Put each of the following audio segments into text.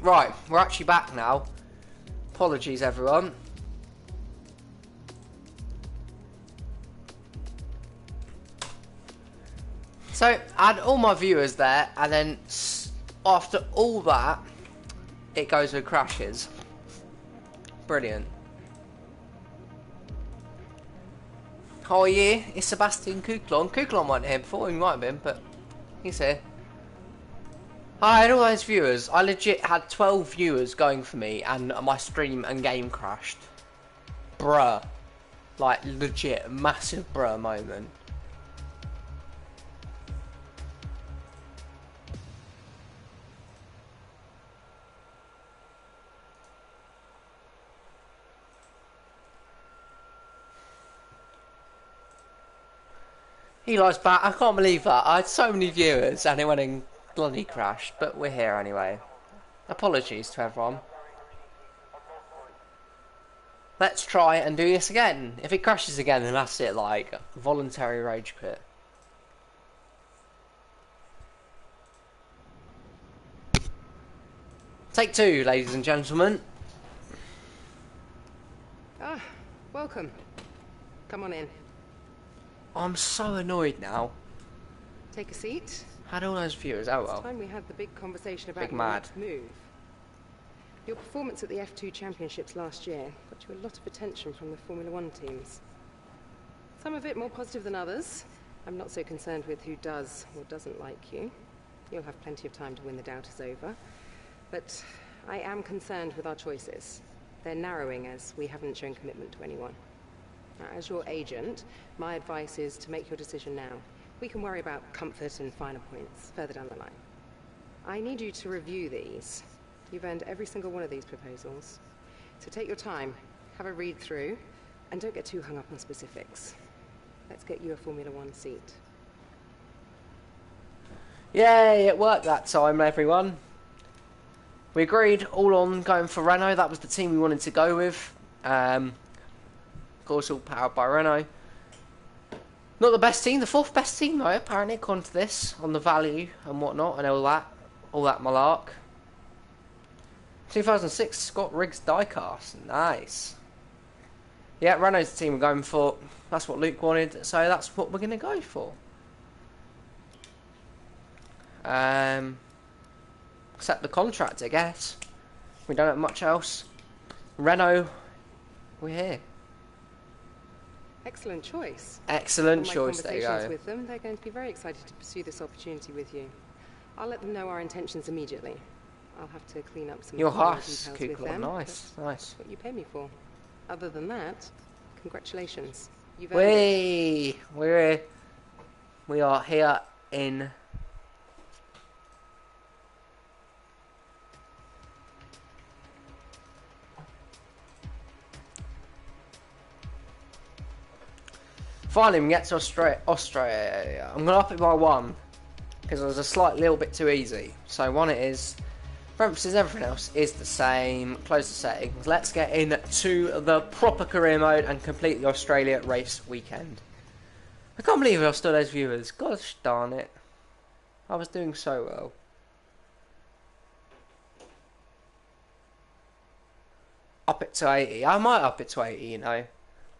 Right, we're actually back now. Apologies, everyone. So, I had all my viewers there, and then after all that, it goes with crashes. Brilliant. Oh yeah, it's Sebastian Kuklon. Kuklon wasn't here before, he might have been, but he's here. I had all those viewers. I legit had 12 viewers going for me, and my stream and game crashed. Bruh. Like, legit, massive bruh moment. Eli's back. I can't believe that. I had so many viewers and it went and bloody crashed. But we're here anyway. Apologies to everyone. Let's try and do this again. If it crashes again, then that's it. Like, voluntary rage quit. Take two, ladies and gentlemen. Ah, welcome. Come on in. I'm so annoyed now. Take a seat. Had all those viewers. Oh well. It's time we had the big conversation about Big your mad. next move. Your performance at the F2 Championships last year got you a lot of attention from the Formula One teams. Some of it more positive than others. I'm not so concerned with who does or doesn't like you. You'll have plenty of time to win the doubters over. But I am concerned with our choices. They're narrowing as we haven't shown commitment to anyone. Now, as your agent, my advice is to make your decision now. We can worry about comfort and finer points further down the line. I need you to review these. You've earned every single one of these proposals. So take your time, have a read through, and don't get too hung up on specifics. Let's get you a Formula One seat. Yay, it worked that time, everyone. We agreed all on going for Renault. That was the team we wanted to go with. Of course, all powered by Renault. Not the best team, the fourth best team though, apparently, according to this, on the value and whatnot, and all that malark. 2006 Scott Riggs diecast, nice. Yeah, Renault's the team we're going for. That's what Luke wanted, so that's what we're going to go for. Accept the contract, I guess. We don't have much else. Renault, we're here. Excellent choice. Excellent choice, there you go. With them, they're going to be very excited to pursue this opportunity with you. I'll let them know our intentions immediately. I'll have to clean up some details with them. Nice, nice. That's what you pay me for. Other than that, congratulations. You've earned it. We are here in finally we get to Australia. I'm gonna up it by one because it was a little bit too easy. So one it is. Parentheses, everything else is the same. Close the settings. Let's get into the proper career mode and complete the Australia race weekend. I can't believe I lost all those viewers. Gosh darn it. I was doing so well. Up it to 80. I might up it to 80, you know.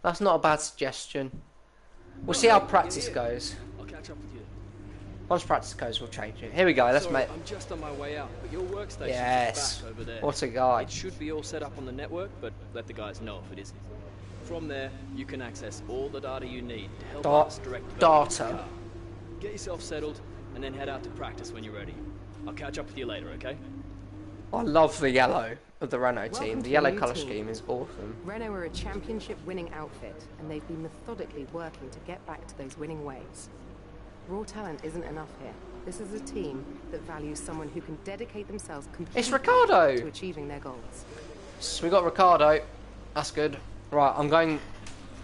That's not a bad suggestion. We'll see how practice goes. I'll catch up with you. Once practice goes, we'll change it. Here we go. Let's make. I'm just on my way out, but your workstation Yes. is back over there. What a guy. It should be all set up on the network, but let the guys know if it isn't. From there, you can access all the data you need to help us direct data. Get yourself settled, and then head out to practice when you're ready. I'll catch up with you later, okay? I love the yellow of the Renault team. Welcome The to yellow the new colour team. scheme is awesome. Renault are a championship-winning outfit, and they've been methodically working to get back to those winning ways. Raw talent isn't enough here. This is a team that values someone who can dedicate themselves completely It's Ricardo! to achieving their goals. So we got Ricardo. That's good. Right, I'm going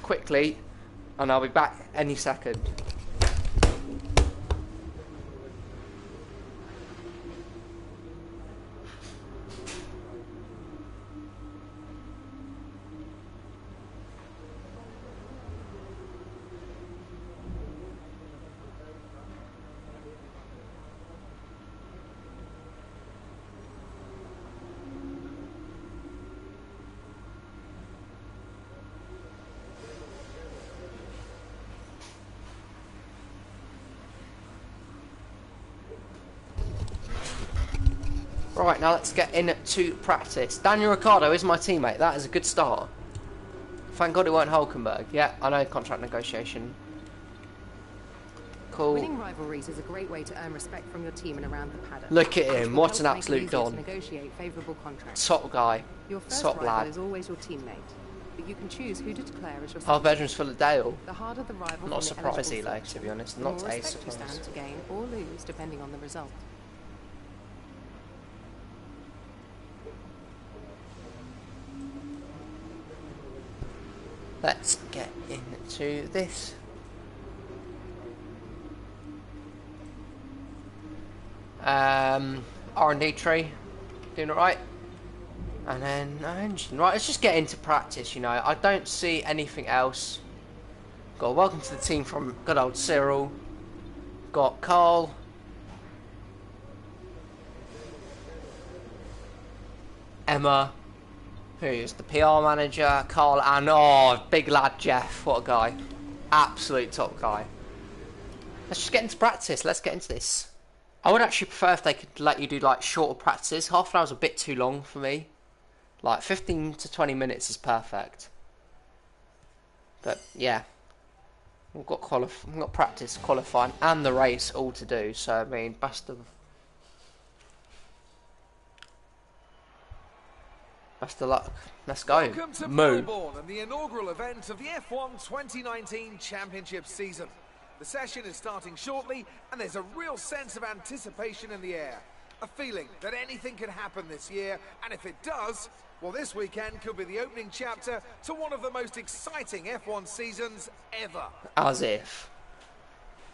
quickly, and I'll be back any second. Right, now let's get into practice. Daniel Ricciardo is my teammate. That is a good start. Thank God it weren't Hulkenberg. Yeah, I know, contract negotiation. Cool. Winning rivalries is a great way to earn respect from your team and around the paddock. Look at him, Will what help an make it absolute easier to don. negotiate favourable contracts. Top guy. Your first Top rival lad. is always your teammate, but you can choose who to declare as your Half second. bedroom's full of Dale. The harder the rival, Not from the surprised, eligible Eli, section, to be honest. the Not more a respect you surprise. stand to gain or lose depending on the result. Let's get into this. R&D tree, doing alright. And then engine. Right, let's just get into practice, you know. I don't see anything else. Got welcome to the team from good old Cyril. Got Carl. Emma, who's the PR manager, Carl, and oh, big lad Jeff. What a guy. Absolute top guy. Let's just get into practice. Let's get into this. I would actually prefer if they could let you do like shorter practices. Half an hour's a bit too long for me. Like 15 to 20 minutes is perfect. But yeah. We've got practice, qualifying, and the race all to do. So I mean, best of luck. Let's go. Welcome to Melbourne and the inaugural event of the F1 2019 Championship season. The session is starting shortly, and there's a real sense of anticipation in the air. A feeling that anything can happen this year, and if it does, well, this weekend could be the opening chapter to one of the most exciting F1 seasons ever. As if.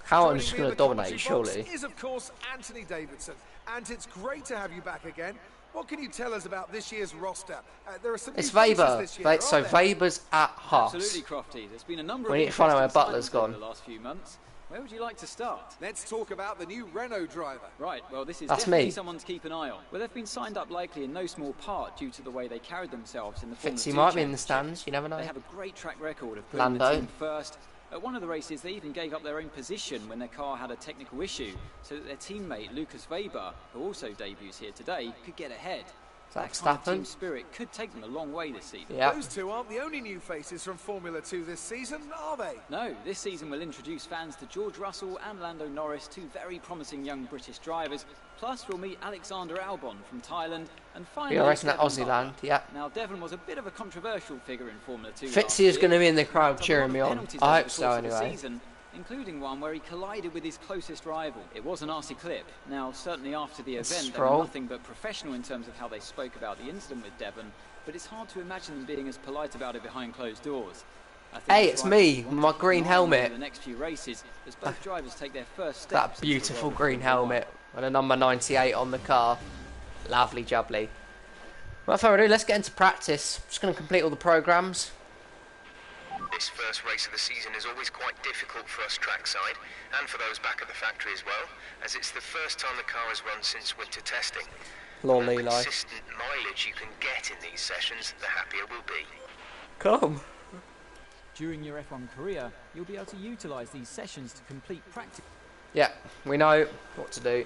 How I'm just going to dominate, surely. Is of course Anthony Davidson, and it's great to have you back again. What can you tell us about this year's roster? There are some It's new faces Weber. this year, So aren't there? Weber's at Haas. Absolutely, Crofty. There's been a number We of need to find out where interesting Butler's signings over gone. the last few months. Where would you like to start? Let's talk about the new Renault driver. Right, well, this is That's definitely me. someone to keep an eye on. Well, they've been signed up likely in no small part due to the way they carried themselves in the Formula Fitzy 2 might be in the Championship. stands, you never know. They have a great track record of putting the Lando. team first. At one of the races, they even gave up their own position when their car had a technical issue, so that their teammate, Lucas Weber, who also debuts here today, could get ahead. That kind of team Verstappen. spirit could take them a long way this season. Yeah. Those two aren't the only new faces from Formula 2 this season, are they? No, this season will introduce fans to George Russell and Lando Norris, two very promising young British drivers. Plus, we'll meet Alexander Albon from Thailand, and finally, You're racing at Devon Aussie Butler. land, yeah. Now, Devon was a bit of a controversial figure in Formula 2. Fitzy is going to be in the crowd cheering me on. I hope so, anyway. Season, including one where he collided with his closest rival. It was a nasty clip. Now, certainly after the event, they were Stroll. nothing but professional in terms of how they spoke about the incident with Devon, but it's hard to imagine them being as polite about it behind closed doors. I think Hey, the it's drivers me, want to my keep green an eye on helmet. The next few races, as both drivers take their first steps That into the beautiful world of green Formula 1. helmet and a number 98 on the car. Lovely jubbly. Without further ado, let's get into practice. Just going to complete all the programmes. This first race of the season is always quite difficult for us trackside, and for those back at the factory as well, as it's the first time the car has run since winter testing. Lol, The more Eli. consistent mileage you can get in these sessions, the happier we'll be. Come. During your F1 career, you'll be able to utilise these sessions to complete practice. Yeah, we know what to do.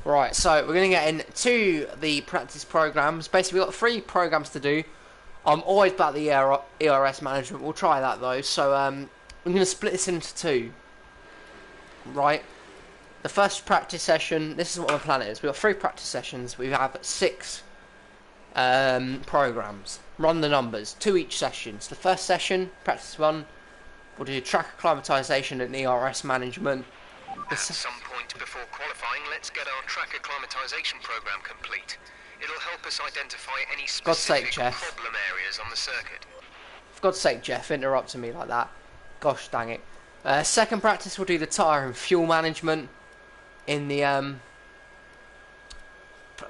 Right, so we're going to get into the practice programmes. Basically, we've got 3 programmes to do. I'm always about the ERS management. We'll try that, though. So I'm going to split this into 2. Right. The first practice session, this is what my plan is. We've got 3 practice sessions. We have 6 programmes. Run the numbers. 2 each session. So the first session, practice 1, we'll do track acclimatisation and ERS management. At some point before qualifying, let's get our track acclimatisation programme complete. It'll help us identify any God's sake, specific Jeff. problem areas on the circuit. For God's sake, Jeff, interrupting me like that. Gosh dang it. Second practice, we'll do the tyre and fuel management in the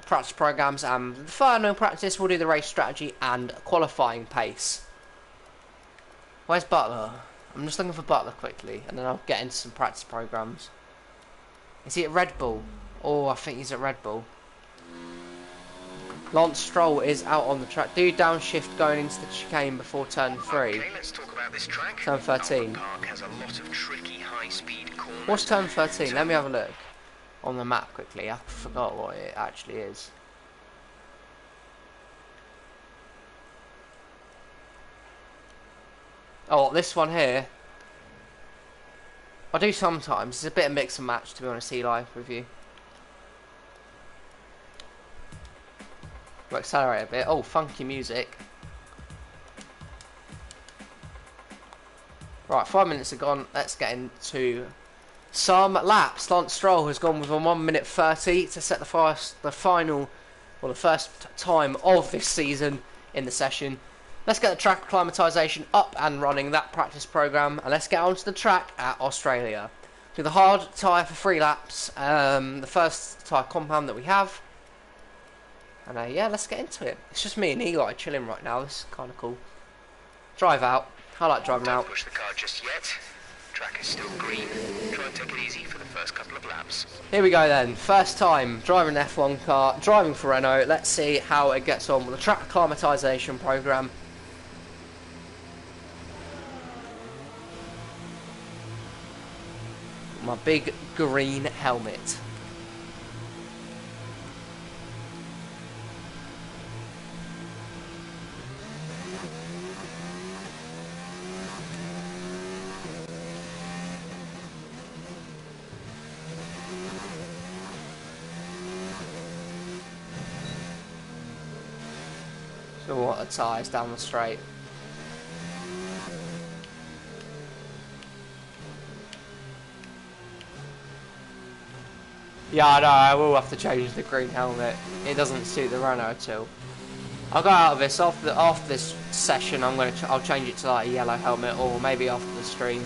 practice programmes. And the final practice, we'll do the race strategy and qualifying pace. Where's Butler? I'm just looking for Butler quickly, and then I'll get into some practice programmes. Is he at Red Bull? Oh, I think he's at Red Bull. Lance Stroll is out on the track. Do downshift going into the chicane before turn 3. Okay, let's talk about this track. Turn 13. Albert Park has a lot of tricky high-speed corners. What's turn 13? Let me have a look on the map quickly. I forgot what it actually is. Oh, this one here. I do sometimes. It's a bit of mix and match, to be honest, Eli, with you. We'll accelerate a bit. Oh, funky music. Right, 5 minutes are gone. Let's get into some laps. Lance Stroll has gone with a 1 minute 30 to set the first time of this season in the session. Let's get the track acclimatisation up and running, that practice programme, and let's get onto the track at Australia. Do the hard tyre for 3 laps, the first tyre compound that we have. And yeah, let's get into it. It's just me and Eli chilling right now. This is kind of cool. Drive out. I like driving out. Don't push the car just yet. Track is still green. Try and take it easy for the first couple of laps. Here we go then. First time driving an F1 car, driving for Renault. Let's see how it gets on with the track acclimatisation programme. My big green helmet. So what are tyres down the straight? Yeah, I know, I will have to change the green helmet. It doesn't suit the Renault at all. I'll go out of this after this session. I'll change it to like a yellow helmet, or maybe after the stream.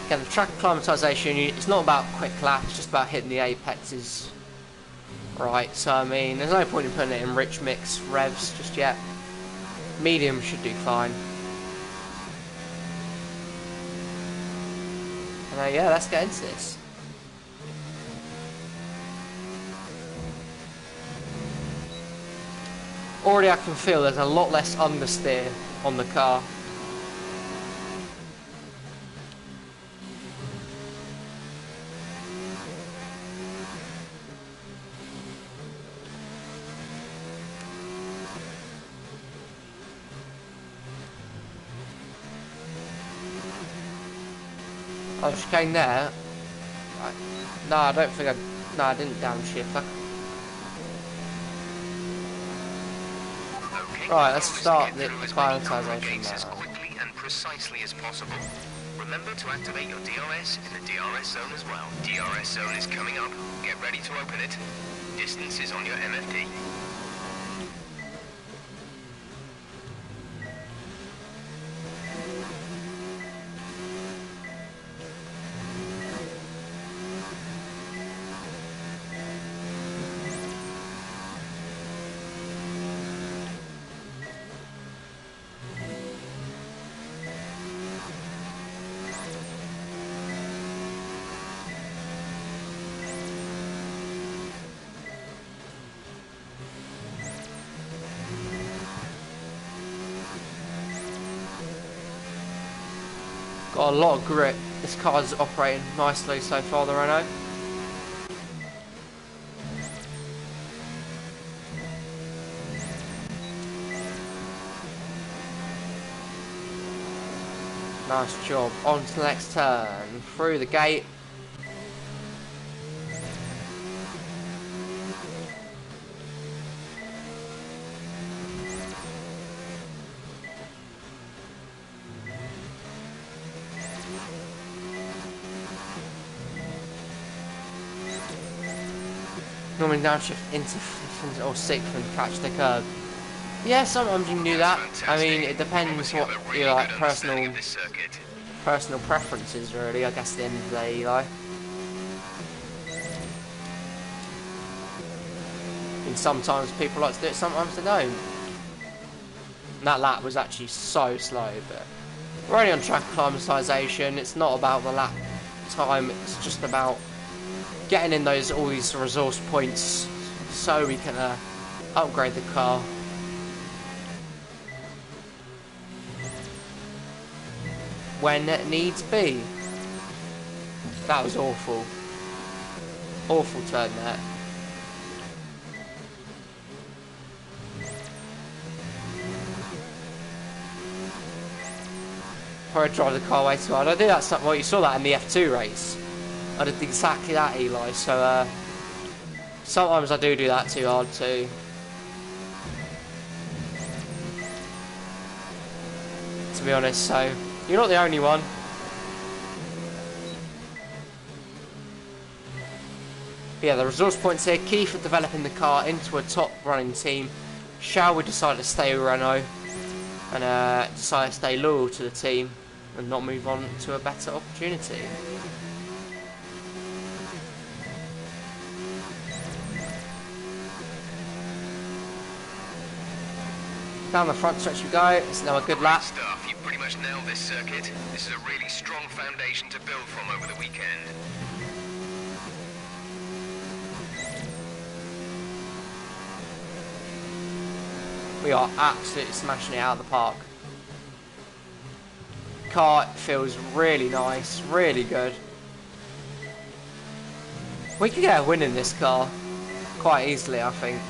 Again, the track acclimatisation, it's not about quick lap, it's just about hitting the apexes right. So I mean, there's no point in putting it in rich mix revs just yet. Medium should do fine. And yeah, let's get into this. Already I can feel there's a lot less understeer on the car. Oh, chicane there. No, I don't think I didn't downshift. Right, let's start the acclimatisation now. As quickly and precisely as possible. Remember to activate your DRS in the DRS zone as well. DRS zone is coming up. Get ready to open it. Distance is on your MFD. Got a lot of grip. This car's operating nicely so far, the Renault. Nice job. On to the next turn. Through the gate. Normally downshift into 5th or 6th and catch the curb. Yeah, sometimes you can do that. I mean, it depends what your like personal preferences really, I guess, at the end of the day, Eli. And sometimes people like to do it, sometimes they don't. And that lap was actually so slow, but we're only on track acclimatisation. It's not about the lap time, it's just about getting in all these resource points so we can upgrade the car. When it needs be. That was awful. Awful turn there. Probably drive the car way too hard. I do that stuff. Well, you saw that in the F2 race. I did exactly that, Eli. So sometimes I do that too hard too. To be honest, so you're not the only one. But yeah, the resource points here. Key for developing the car into a top running team. Shall we decide to stay with Renault and decide to stay loyal to the team and not move on to a better opportunity? Down the front stretch we go. It's now a good lap. Stuff. You pretty much nailed this circuit. This is a really strong foundation to build from over the weekend. We are absolutely smashing it out of the park. Car feels really nice, really good. We could get a win in this car quite easily, I think.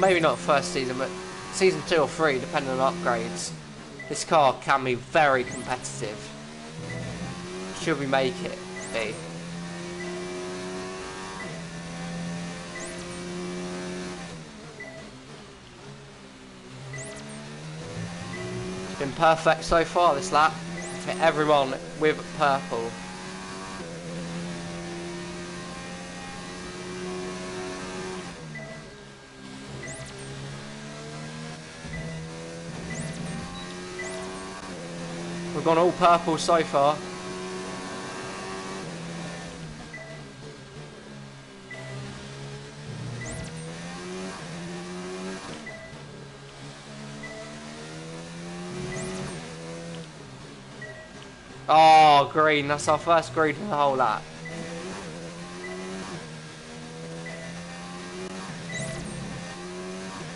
Maybe not first season, but season 2 or 3, depending on upgrades. This car can be very competitive. Should we make it be? Been perfect so far this lap for everyone with purple. We've gone all purple so far. Oh, green. That's our first green for the whole lap.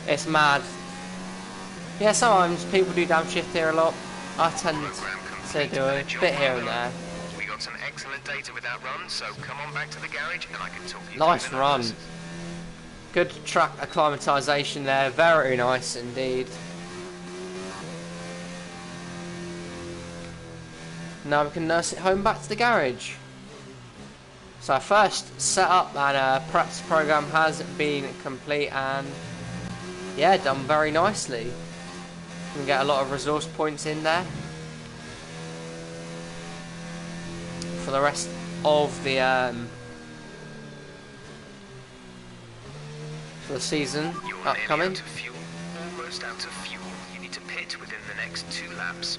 It's mad. Yeah, sometimes people do downshift here a lot. I tend to do a bit here and there. We got some excellent data with that run, so come on back to the garage and I can talk you Nice through the run. numbers. Good track acclimatisation there. Very nice indeed. Now we can nurse it home back to the garage. So our first setup and practice program has been complete and yeah, done very nicely. We can get a lot of resource points in there for the rest of the season You're upcoming. nearly out of fuel, almost out of fuel. You need to pit within the next 2 laps.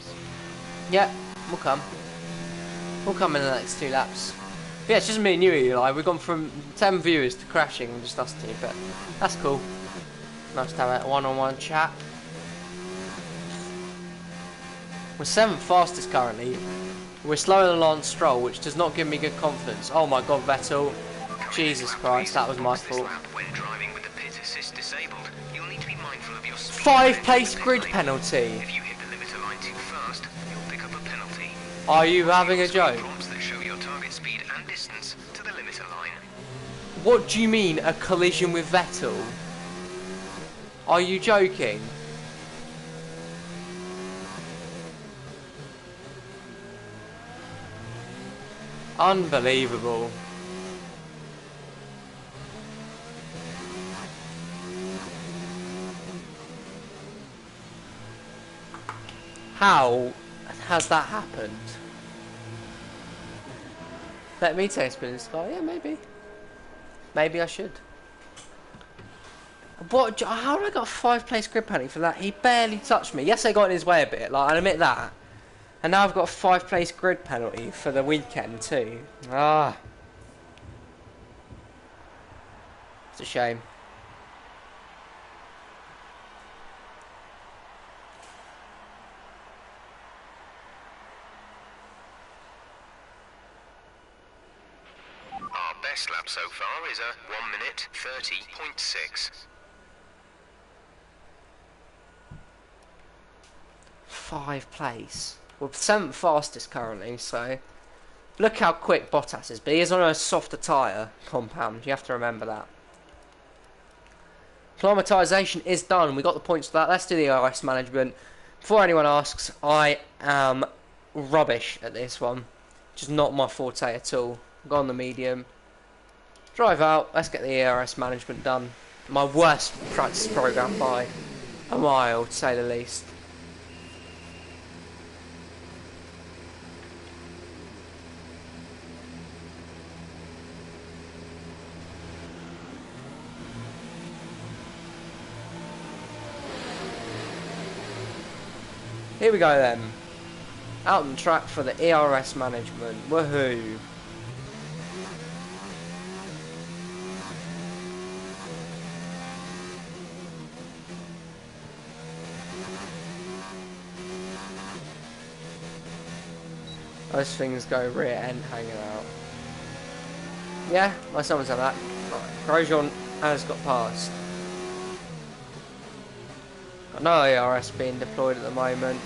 Yeah, we'll come. We'll come in the next 2 laps. But yeah, it's just me and you, Eli. We've gone from 10 viewers to crashing and just us 2, but that's cool. Nice to have a one-on-one chat. We're 7th fastest currently. We're slower than Lance Stroll, which does not give me good confidence. Oh my god, Vettel. Jesus Christ, that was my fault. When driving with the pit assist disabled, you'll need to be mindful of your speed. 5-place grid penalty. If you hit the limiter line too fast, you'll pick up a penalty. Are you having a joke? Prompts that show your target speed and distance to the limiter line. What do you mean, a collision with Vettel? Are you joking? Unbelievable. How has that happened? Let me take a spin in this car. Yeah, maybe. Maybe I should. What? How did I got a 5-place grid penalty for that? He barely touched me. Yes, I got in his way a bit. Like, I admit that. And now I've got a 5-place grid penalty for the weekend too. Ah, it's a shame. Our best lap so far is a 1 minute 30.6. 5th place. We're 7th fastest currently, so Look how quick Bottas is, but he is on a softer tyre compound. You have to remember that. Climatisation is done. We got the points for that. Let's do the ERS management. Before anyone asks, I am rubbish at this one. Just not my forte at all. Go on the medium. Drive out. Let's get the ERS management done. My worst practice programme by a mile, to say the least. Here we go then. Out on the track for the ERS management. Woohoo! Those things go rear end hanging out. Yeah, my someone's done that. Right. Grosjean has got past. Got no ERS being deployed at the moment.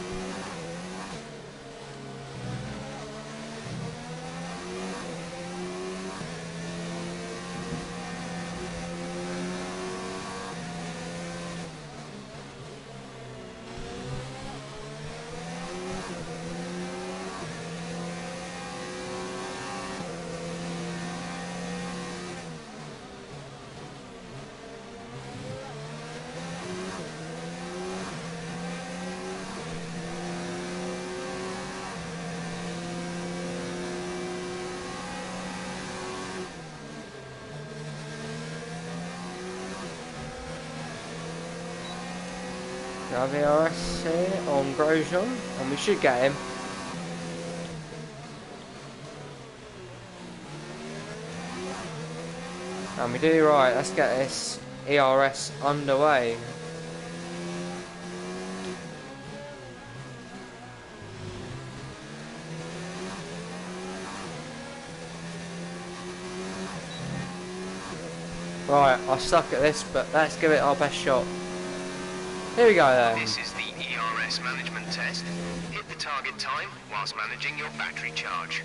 Have ERS here on Grosjean, and we should get him. And we do right. Let's get this ERS underway. Right, I suck at this, but let's give it our best shot. Here we go then. This is the ERS management test. Hit the target time whilst managing your battery charge.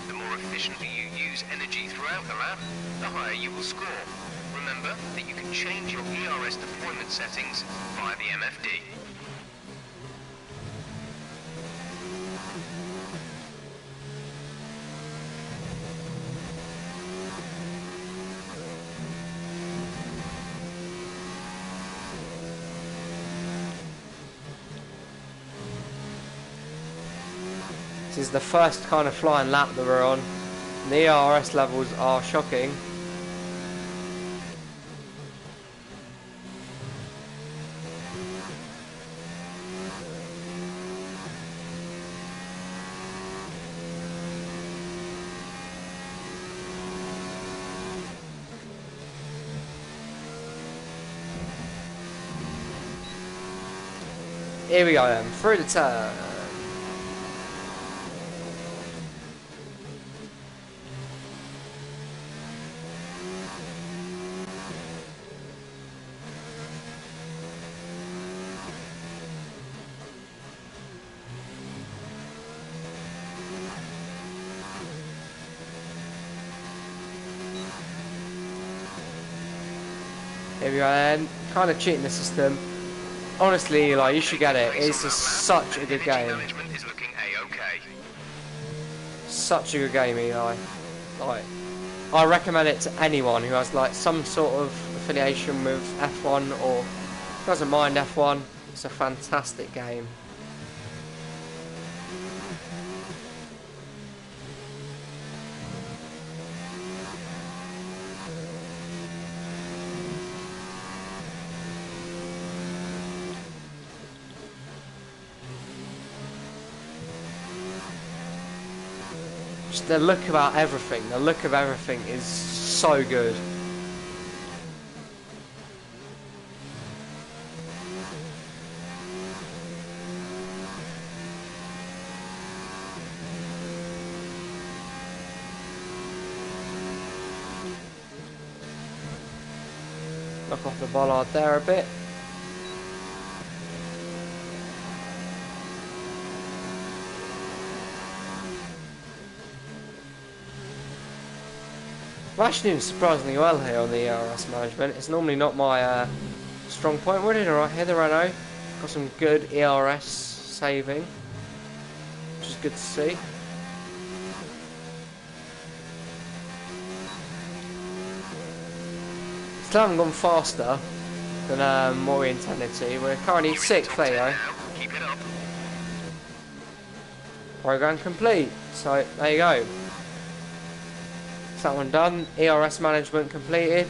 The more efficiently you use energy throughout the lap, the higher you will score. Remember that you can change your ERS deployment settings via the MFD. This is the first kind of flying lap that we're on. The ERS levels are shocking. Here we go then, through the turn. Here we go then, kind of cheating the system. Honestly, Eli, you should get it. It's just such a good game. Such a good game, Eli. Like, I recommend it to anyone who has like some sort of affiliation with F1 or doesn't mind F1. It's a fantastic game. Just the look about everything. The look of everything is so good. Knock off the bollard there a bit. I'm actually doing surprisingly well here on the ERS management. It's normally not my strong point. We're doing alright here, the Renault. Got some good ERS saving, which is good to see. Still haven't gone faster than what we intended to. We're currently 6th, there you go. Keep it up. Program complete. So, there you go. That's that one done. ERS management completed.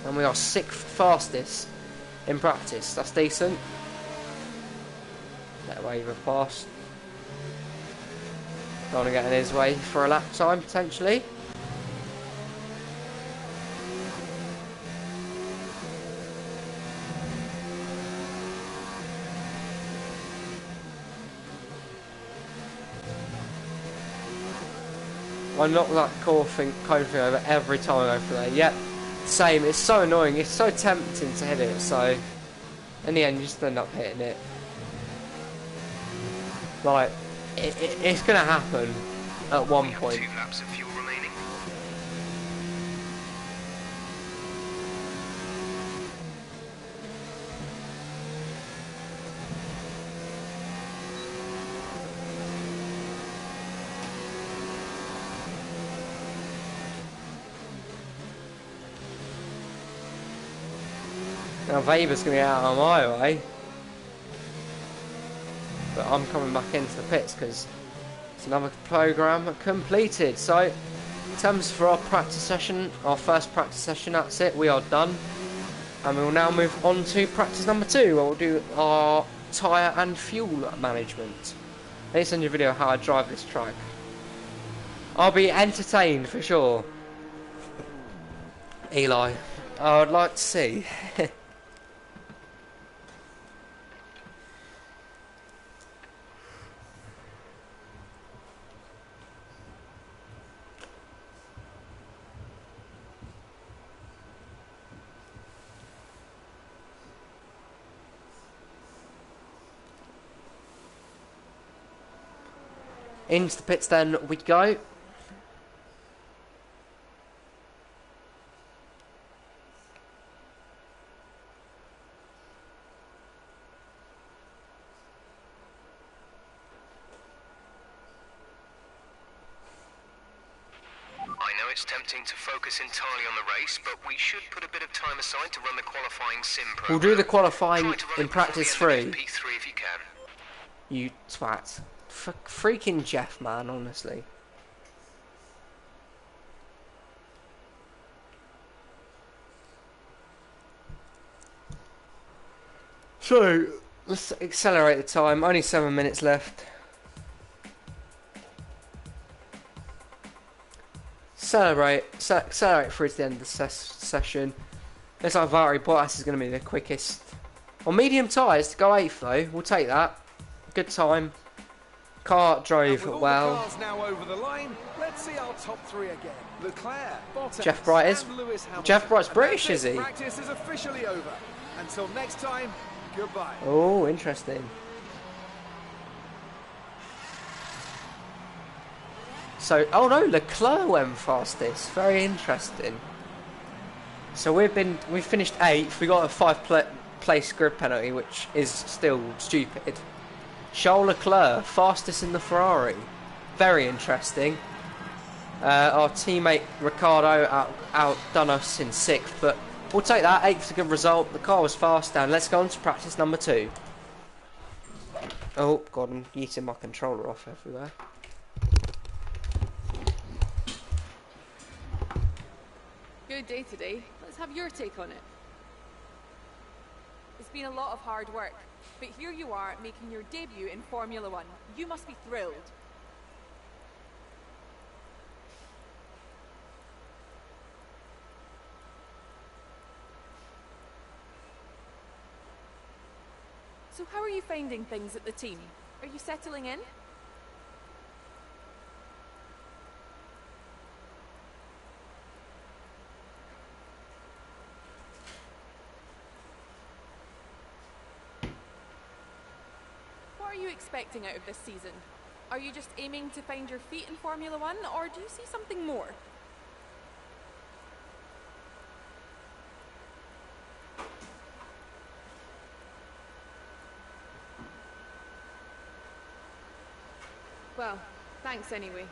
And we are 6th fastest in practice. That's decent. Let Waver pass. Don't want to get in his way for a lap time, potentially. I knock that cone thing over every time I go through there. Yep, same. It's so annoying. It's so tempting to hit it. So, in the end, you just end up hitting it. Like, it's going to happen at one point. 2 laps of fuel remaining. Now Weber's going to get out of my way. But I'm coming back into the pits because it's another programme completed. So, in terms for our practice session, our first practice session, that's it. We are done. And we will now move on to practice number 2, where we'll do our tyre and fuel management. I need to send you a video of how I drive this track. I'll be entertained for sure. Eli, I would like to see. Into the pits then we go. I know it's tempting to focus entirely on the race, but we should put a bit of time aside to run the qualifying sim program. We'll do the qualifying Try to run in it before practice the end 3. of FP3 if you can. You twat. Freaking Jeff, man, honestly. So, let's accelerate the time. Only 7 minutes left. Accelerate through to the end of the session. Looks like Valtteri Bottas is going to be the quickest. On medium tyres to go 8th though. We'll take that. Good time. Car drove With all well. the cars now over the line, let's see our top 3 again. Leclerc, Bottas, Jeff Bright is. and Lewis Hamilton. Jeff Bright's And British, that's is it. he? Practice is officially over. Until next time, goodbye. Oh, interesting. So, oh no, Leclerc went fastest. Very interesting. So we've finished 8th. We got a 5-place grid penalty, which is still stupid. Charles Leclerc, fastest in the Ferrari. Very interesting. Our teammate Ricardo outdone us in 6th, but we'll take that. 8th is a good result. The car was fast, and let's go on to practice number 2. Oh god, I'm yeeting my controller off everywhere. Good day today. Let's have your take on it. It's been a lot of hard work, but here you are making your debut in Formula One. You must be thrilled. So how are you finding things at the team? Are you settling in? What are you expecting out of this season? Are you just aiming to find your feet in Formula One, or do you see something more? Well, thanks anyway.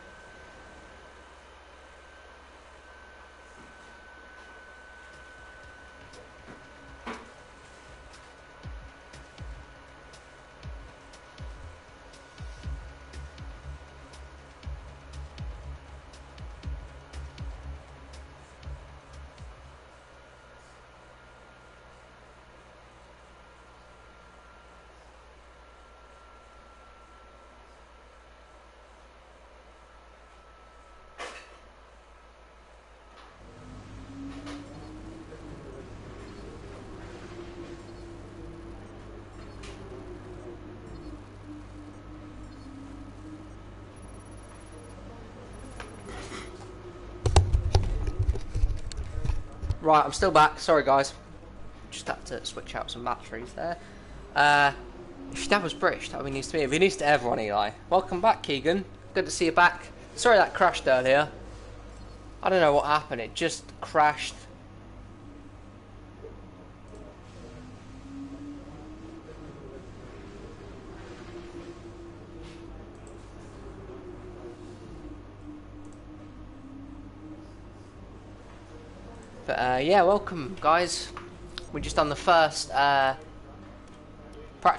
Right, I'm still back. Sorry, guys. Just had to switch out some batteries there. If your dad was British, that would be news to me. It'd be news to everyone, Eli. Welcome back, Keegan. Good to see you back. Sorry that crashed earlier. I don't know what happened. It just crashed. But yeah, welcome, guys. We just done the first practice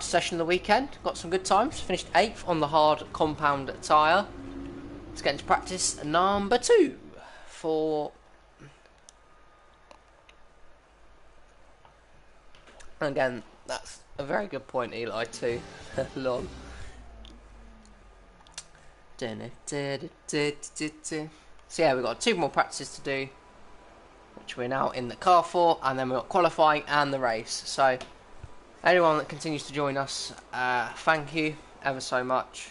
session of the weekend. Got some good times. Finished 8th on the hard compound tyre. Let's get into practice number 2 for. Again, that's a very good point, Eli, too. Lol. So yeah, we've got 2 more practices to do, which we're now in the car for, and then we've got qualifying and the race. So anyone that continues to join us, thank you ever so much.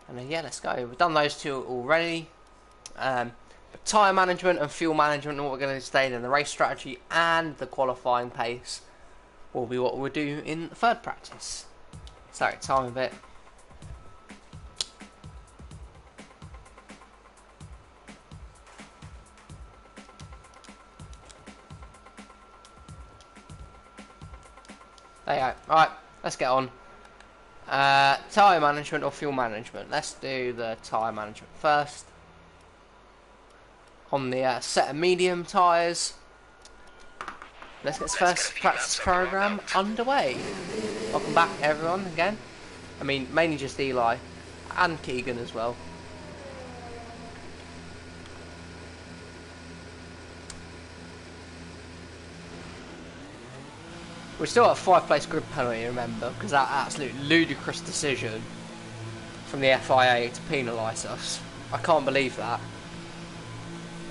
And then yeah, let's go. We've done those 2 already. But tyre management and fuel management are what we're going to stay in. The race strategy and the qualifying pace will be what we'll do in the 3rd practice. Sorry, time a bit. There you go. Alright, let's get on. Tyre management or fuel management? Let's do the tyre management first. On the set of medium tyres. Let's get this first practice program underway. Welcome back, everyone, again. I mean, mainly just Eli and Keegan as well. We're still at a 5-place grid penalty, remember, because that absolute ludicrous decision from the FIA to penalise us. I can't believe that.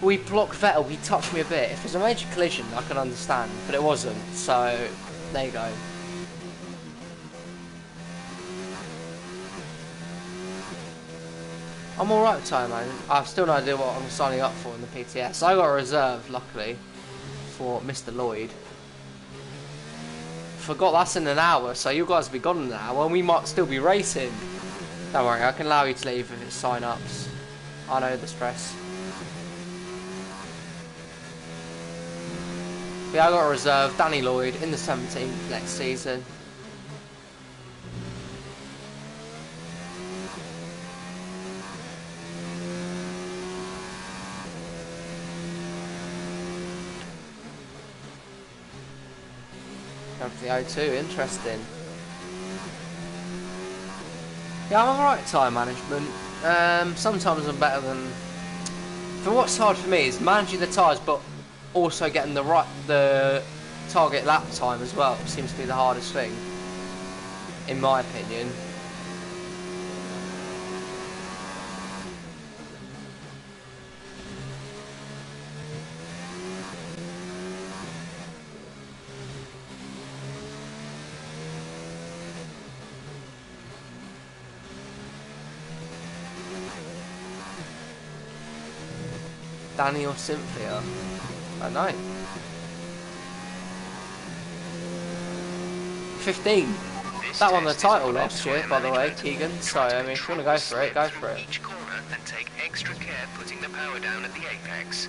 We blocked Vettel, he touched me a bit. If it's a major collision, I can understand, but it wasn't, so there you go. I'm alright with tyre management. I've still no idea what I'm signing up for in the PTS. I got a reserve, luckily, for Mr. Lloyd. Forgot that's in an hour, so you guys will be gone in an hour and we might still be racing. Don't worry, I can allow you to leave if it's sign-ups. I know the stress. Yeah, I got a reserve, Danny Lloyd, in the 17th next season. Going for the O2, interesting. Yeah, I'm alright at tyre management. Sometimes I'm better than. For what's hard for me is managing the tyres, but also getting the target lap time as well. Seems to be the hardest thing, in my opinion. Danny or Cynthia? I don't know. 15. That won the title last year, by the way, Keegan. So, I mean, if you want to go for it, go for it. Each corner and take extra care putting the power down at the apex.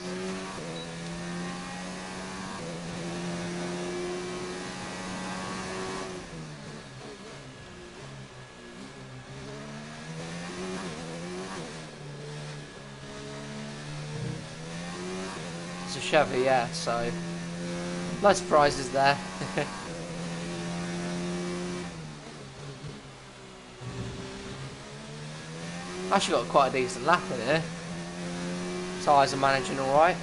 It's a Chevy, yeah, so no surprises there. Actually got quite a decent lap in here. Tyres are managing alright.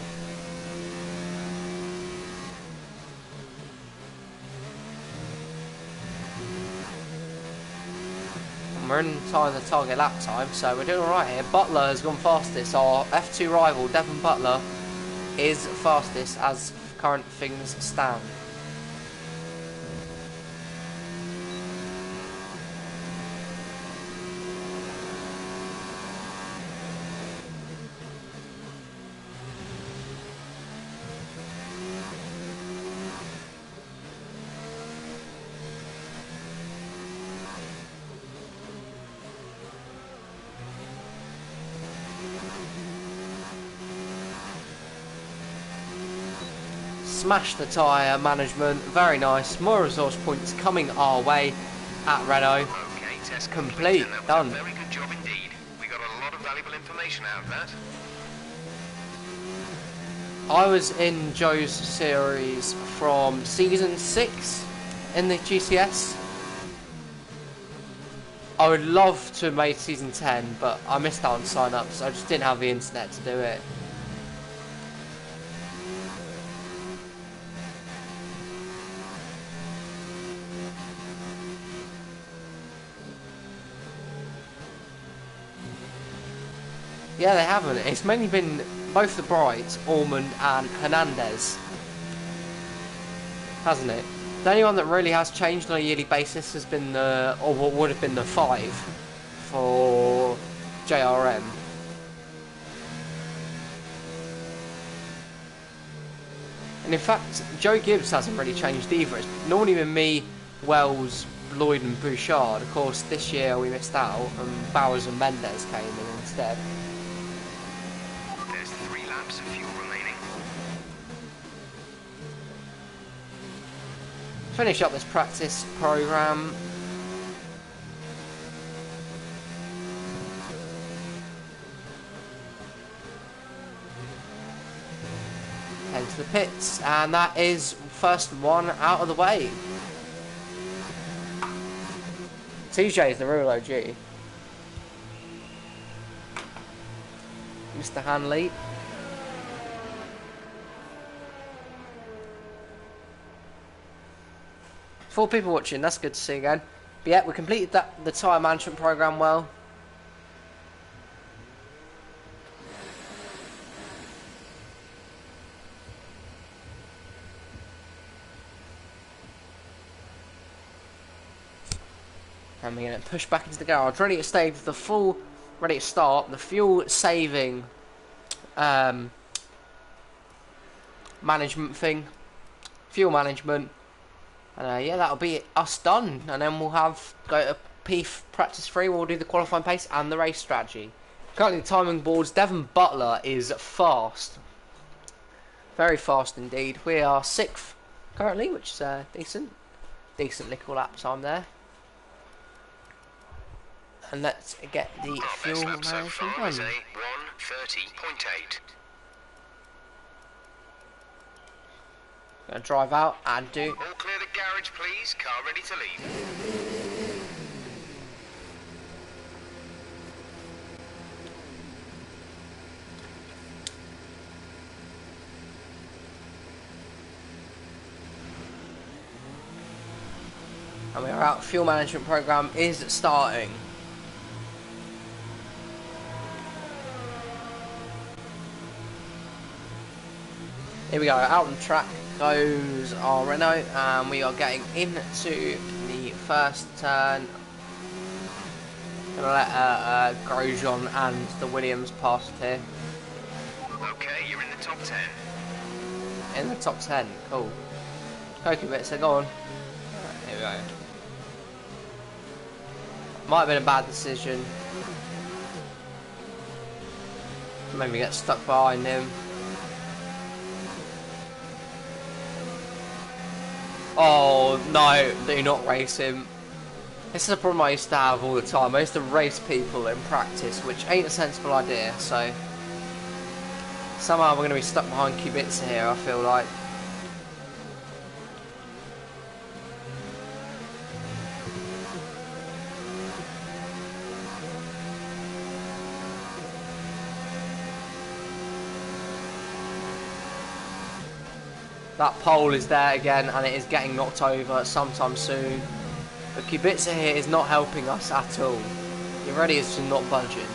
We're inside the target lap time, so we're doing alright here. Butler has gone fastest. Our F2 rival, Devon Butler, is fastest as current things stand. Smash the tyre management, very nice. More resource points coming our way at Renault. Okay, test Complete, and that was done. a very good job indeed. We got a lot of valuable information out of that. I was in Joe's series from season 6 in the GCS. I would love to have made season 10, but I missed out on sign-ups. I just didn't have the internet to do it. Yeah, they haven't. It's mainly been both the Brights, Ormond and Hernandez, hasn't it? The only one that really has changed on a yearly basis has been the, or what would have been the 5 for JRM. And in fact, Joe Gibbs hasn't really changed either. It's normally been me, Wells, Lloyd and Bouchard. Of course, this year we missed out and Bowers and Mendes came in instead. There's 3 laps of fuel remaining. Finish up this practice program. Head to the pits, and that is first one out of the way. TJ is the real OG. Mr. Hanley. Four people watching, that's good to see again. But yeah, we completed the tyre management program well. And we're going to push back into the garage, ready to start the fuel saving management thing, fuel management. And yeah, that'll be us done, and then we'll go to P practice 3. We'll do the qualifying pace and the race strategy. Currently, the timing boards. Devon Butler is fast, very fast indeed. We are 6th currently, which is decent little lap time there. And let's get the fuel management done. Is a 1:30.8. Gonna drive out and do. All clear the garage, please. Car ready to leave. And we are out. Fuel management program is starting. Here we go, out on track goes our Renault, and we are getting into the first turn. Gonna let Grosjean and the Williams pass here. Okay, you're in the top 10. In the top 10, cool. Cokie bits, so go on. Here we go. Might have been a bad decision. Maybe get stuck behind him. Oh no, do not race him. This is a problem I used to have all the time. I used to race people in practice, which ain't a sensible idea, so somehow we're going to be stuck behind Kubica here, I feel like. That pole is there again, and it is getting knocked over sometime soon. But Kubica here is not helping us at all. He really is just not budging.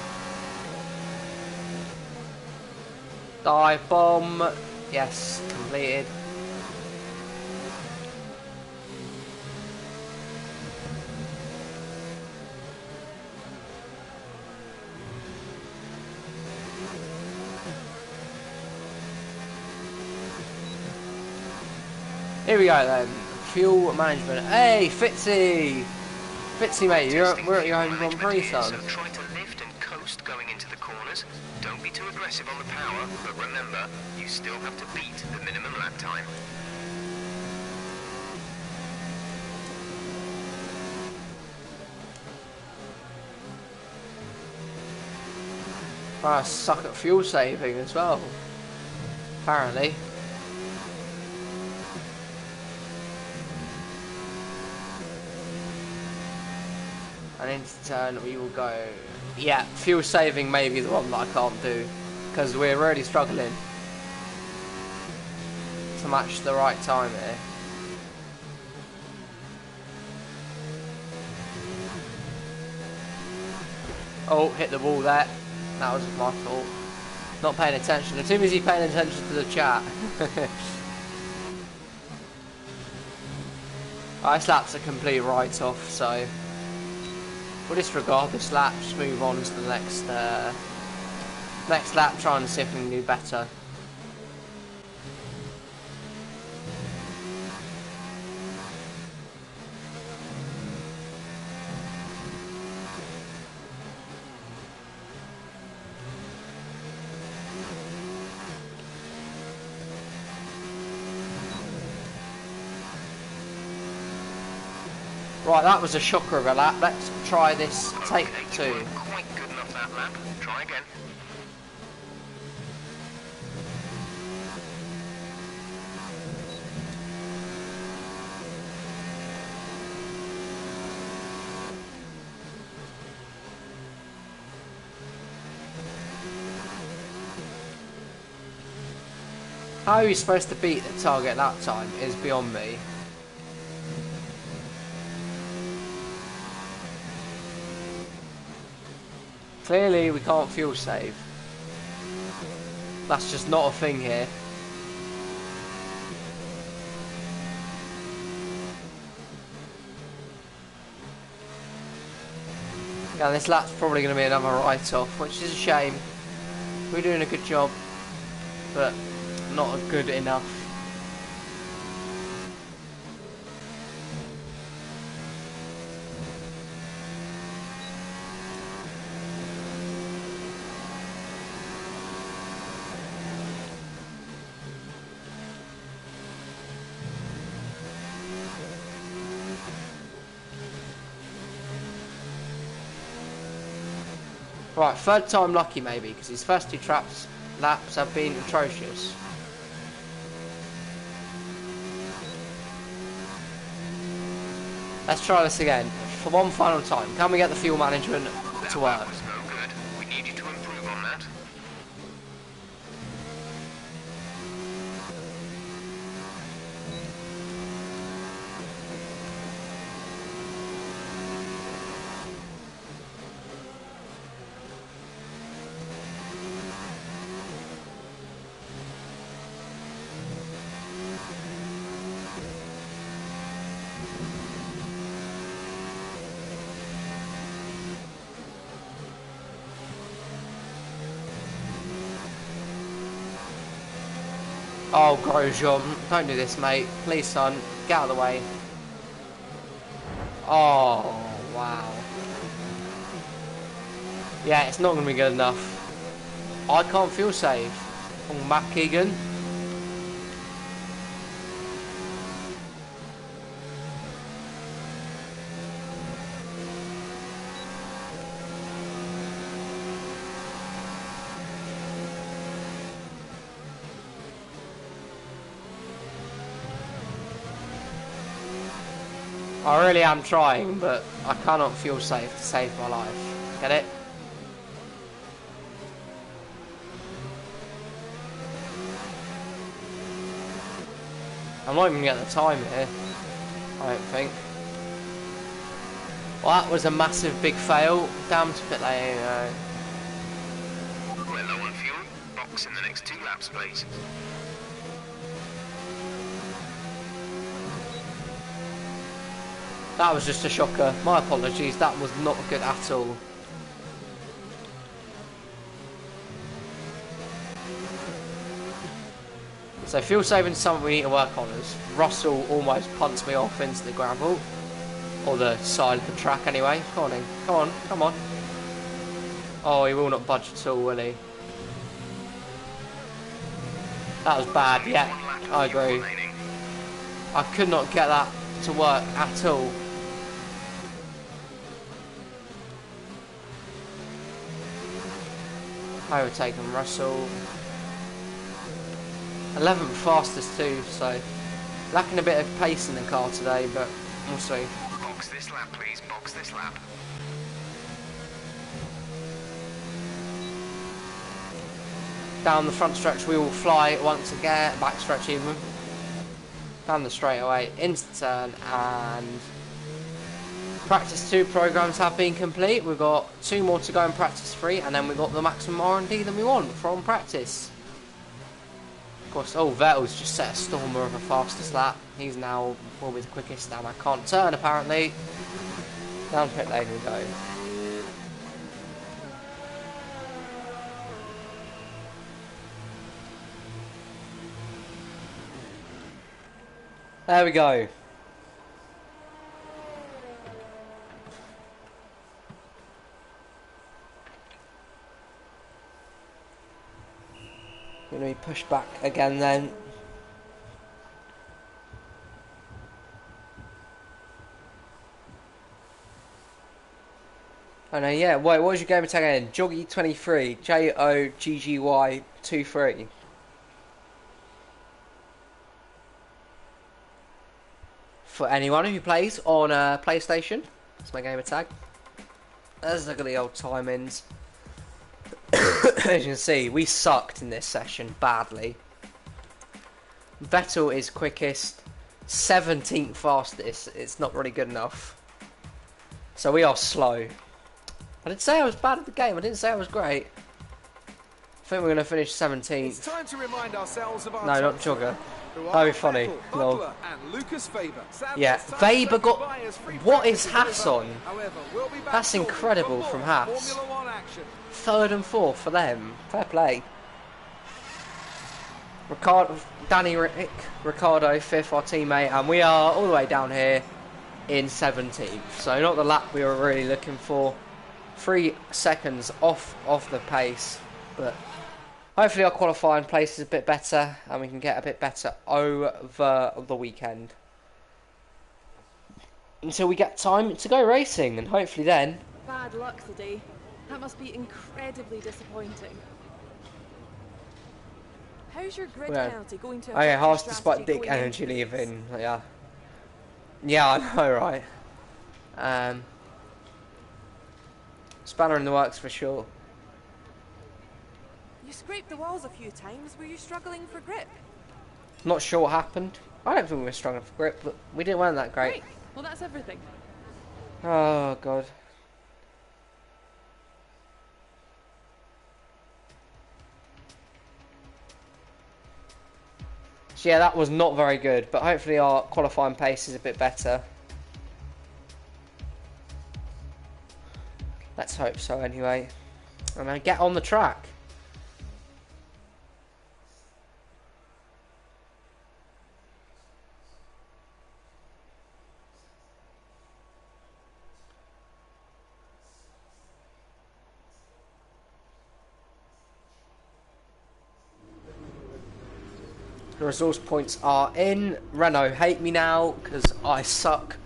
Dive bomb. Yes, completed. Here we go then. Fuel management. Hey, Fitzy! Fitzy, mate, we're at your home Grand Prix, son. So try to lift and coast going into the corners. Don't be too aggressive on the power, but remember, you still have to beat the minimum lap time. I suck at fuel saving as well, apparently. And into turn we will go. Yeah, fuel saving may be the one that I can't do, because we're really struggling to match the right time here. Oh, hit the wall there. That was my fault. Not paying attention. I'm too busy paying attention to the chat. This lap's a complete write-off, so we'll disregard this lap, just move on to the next lap, try and see if we can do better. Right, that was a shocker of a lap. Let's try this take two. You weren't quite good enough that lap. Try again. How are you supposed to beat the target lap time is beyond me. Clearly we can't fuel save. That's just not a thing here. Yeah, this lap's probably going to be another write-off, which is a shame. We're doing a good job, but not good enough. Right, third time lucky maybe, because his first two laps have been atrocious. Let's try this again, for one final time. Can we get the fuel management to work? That was no good. We need you to improve on that. Oh, Grosjean, don't do this, mate. Please, son, get out of the way. Oh, wow. Yeah, it's not going to be good enough. I can't fuel save on Matt Keegan. I really am trying, but I cannot fuel save to save my life. Get it? I'm not even getting the time here, I don't think. Well, that was a massive big fail. Damn to pit lane. We're low on fuel. Box in the next 2 laps, please. That was just a shocker. My apologies, that was not good at all. So fuel saving is something we need to work on, as Russell almost punts me off into the gravel. Or the side of the track anyway. Come on in. Come on, come on. Oh, he will not budge at all, will he? That was bad, yeah. I agree. I could not get that to work at all. Overtaken Russell. 11th fastest too, so lacking a bit of pace in the car today, but we'll see. Box this lap, please. Box this lap. Down the front stretch we will fly once again, back stretch even. Down the straightaway, into the turn, and practice 2 programs have been complete. We've got 2 more to go in practice 3, and then we've got the maximum R&D that we want from practice. Of course, oh, Vettel's just set a stormer of a fastest lap. He's now will be the quickest, and I can't turn apparently. Down pit lane we go. There we go. Going to be pushed back again then. Oh no, yeah, wait, what was your gamer tag again? Joggy23, JOGGY23. For anyone who plays on PlayStation, that's my gamer tag. Let's look at the old timings. As you can see, we sucked in this session badly. Vettel is quickest, 17th fastest. It's not really good enough. So we are slow. I didn't say I was bad at the game. I didn't say I was great. I think we're going to finish 17th. It's time to remind ourselves of our No, not Jogger. That'd be funny. No. Yeah, Weber got... What is Haas on? That's incredible from Haas. 3rd and 4th for them. Fair play. Ricardo, Ricardo 5th, our teammate, and we are all the way down here in 17th. So not the lap we were really looking for. 3 seconds off the pace, but hopefully our qualifying place is a bit better and we can get a bit better over the weekend until we get time to go racing, and hopefully then... Bad luck today. That must be incredibly disappointing. How's your grid penalty going to affect Okay, your Haas despite strategy Dick going energy into this? leaving. Yeah, I know, right? Spanner in the works for sure. You scraped the walls a few times. Were you struggling for grip? Not sure what happened. I don't think we were strong enough for grip, but we didn't win that great. Well, that's everything. Oh, God. So yeah, that was not very good, but hopefully our qualifying pace is a bit better. Let's hope so anyway. And then get on the track. The resource points are in. Renault hate me now because I suck.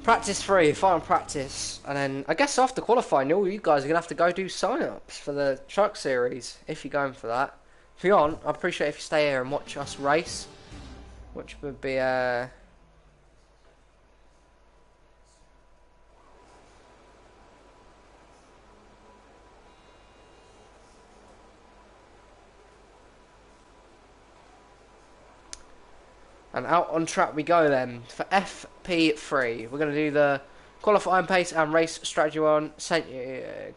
Practice 3, final practice, and then I guess after qualifying, all you guys are gonna have to go do sign-ups for the truck series if you're going for that. If you aren't, I'd appreciate if you stay here and watch us race, which would be and out on track we go then for FP3. We're going to do the qualifying pace and race strategy one. Okay,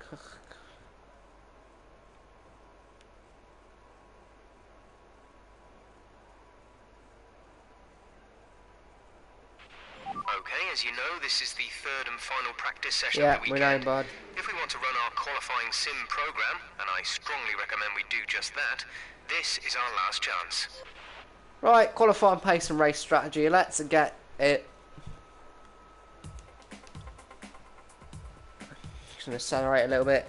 as you know, this is the third and final practice session Yeah, of the we weekend. know, bud. If we want to run our qualifying sim program, and I strongly recommend we do just that, this is our last chance. Right, qualifying pace and race strategy. Let's get it. Just going to accelerate a little bit.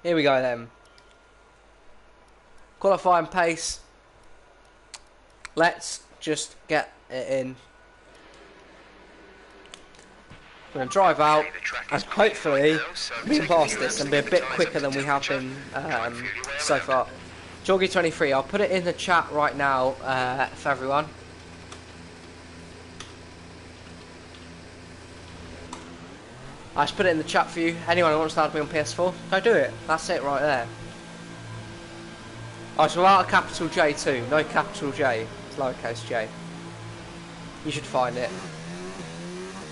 Here we go then. Qualifying pace. Let's just get it in. We're going to drive out and hopefully move past this and be a bit quicker than we have been so far. Jorgy23, I'll put it in the chat right now for everyone. I just put it in the chat for you. Anyone who wants to add me on PS4, go do it. That's it right there. Oh, it's without a capital J too. No capital J. It's lowercase j. You should find it.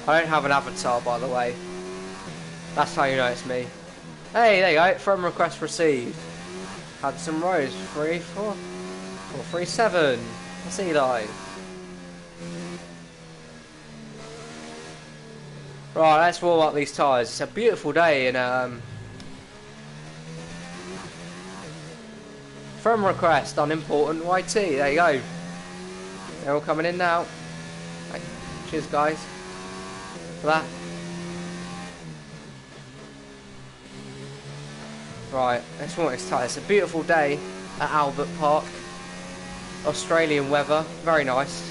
I don't have an avatar, by the way. That's how you know it's me. Hey, there you go. From request received. Hudson Rose. 437. That's Eli. Right, let's warm up these tyres. It's a beautiful day in from request, unimportant YT. There you go. They're all coming in now. Right. Cheers, guys. For that. Right, let's warm up these tyres. It's a beautiful day at Albert Park. Australian weather, very nice.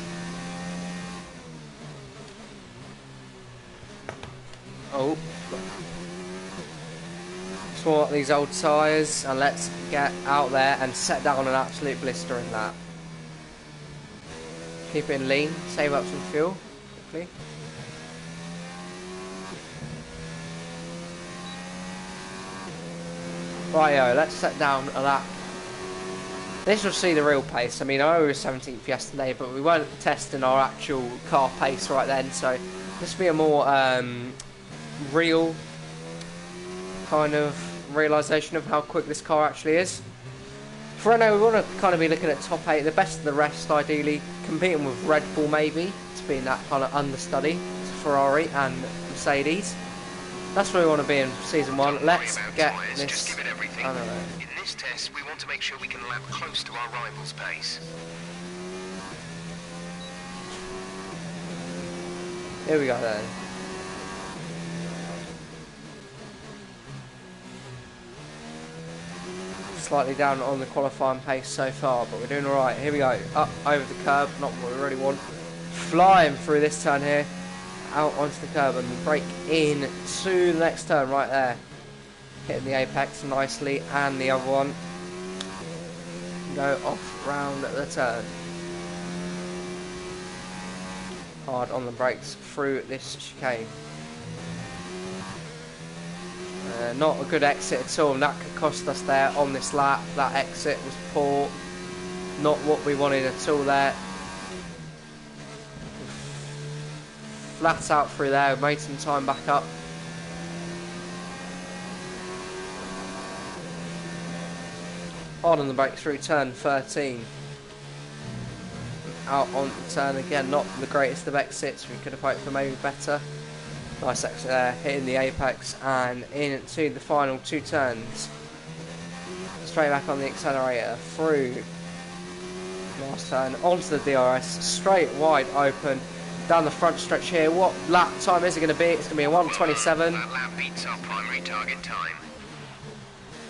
Oh, let's warm up these old tyres and let's get out there and set down an absolute blister in that. Keep it in lean, save up some fuel quickly. Rightio, let's set down a lap. This will see the real pace. I mean, I know we were 17th yesterday, but we weren't testing our actual car pace right then, so this will be a more real kind of realisation of how quick this car actually is. For Renault, we want to kind of be looking at top 8, the best of the rest ideally, competing with Red Bull maybe, to be in that kind of understudy to Ferrari and Mercedes. That's where we want to be in season 1. Let's get this. Just give it everything. I don't know. In this test, we want to make sure we can lap close to our rival's pace. Here we go then. Slightly down on the qualifying pace so far, but we're doing alright. Here we go. Up over the curb, not what we really want. Flying through this turn here. Out onto the curb and brake in to the next turn right there. Hitting the apex nicely and the other one. Go off round the turn. Hard on the brakes through this chicane. Not a good exit at all, and that could cost us there on this lap. That exit was poor. Not what we wanted at all there. Flat out through there, made some time back up. Hard on the brake through turn 13. Out on the turn again, not the greatest of exits. We could have hoped for maybe better. Nice exit there, hitting the apex and into the final 2 turns. Straight back on the accelerator, through last turn, onto the DRS, straight wide open, down the front stretch here. What lap time is it going to be? It's going to be a 1:27. That lap beats our primary target time.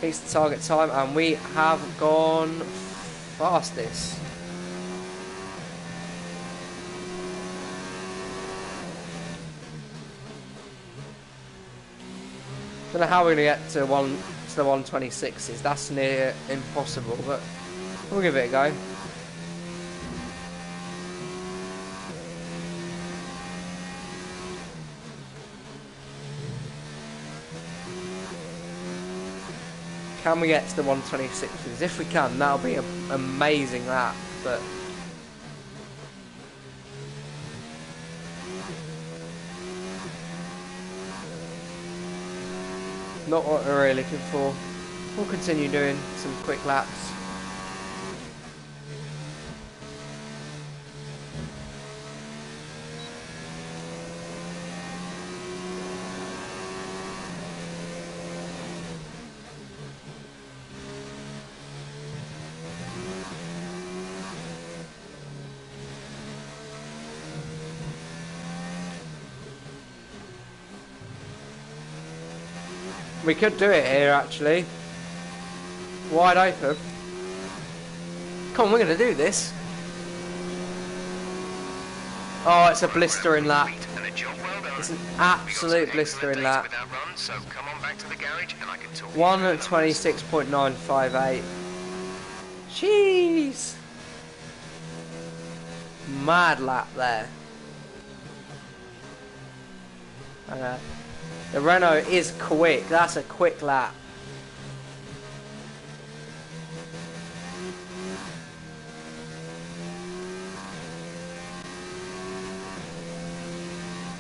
Beats the target time, and we have gone fastest. Don't know how we're gonna get to the 126s. That's near impossible, but we'll give it a go. Can we get to the 126s? If we can, that'll be an amazing lap, but not what we're really looking for. We'll continue doing some quick laps. We could do it here, actually. Wide open. Come on, we're going to do this. Oh, it's a blistering lap. It's an absolute blistering lap. 1:26.958. Jeez. Mad lap there. The Renault is quick. That's a quick lap.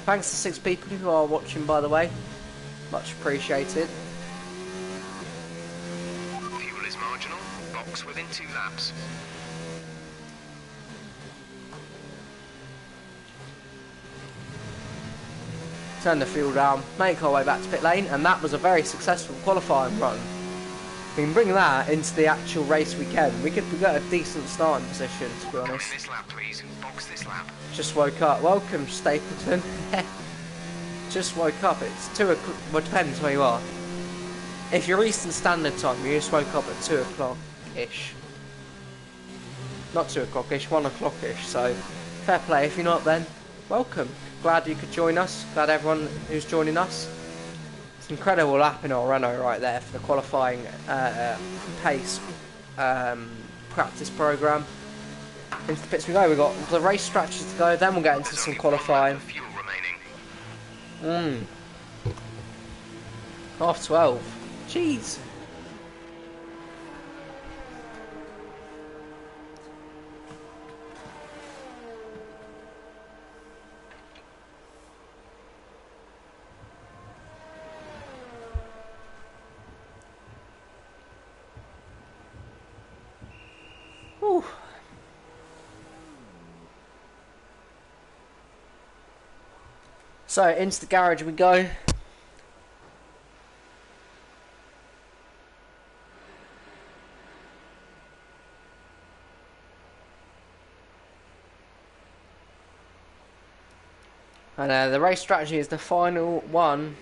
Thanks to 6 people who are watching, by the way. Much appreciated. Fuel is marginal. Box within 2 laps. Turn the fuel down, make our way back to pit lane, and that was a very successful qualifying run. We can bring that into the actual race weekend. We could get a decent starting position, to be honest. This lap, please. Box this lap. Just woke up. Welcome, Stapleton. Just woke up. It's 2 o'clock. Well, it depends where you are. If you're Eastern Standard Time, you just woke up at 2 o'clock-ish. Not 2 o'clock-ish, 1 o'clock-ish. So, fair play. If you're not, then welcome. Glad you could join us. Glad everyone who's joining us. It's an incredible lap in our Renault right there for the qualifying pace practice program. Into the pits we go. We've got the race strategy to go. Then we'll get into some qualifying. Half 12. Jeez. Whew. So into the garage we go. And the race strategy is the final one.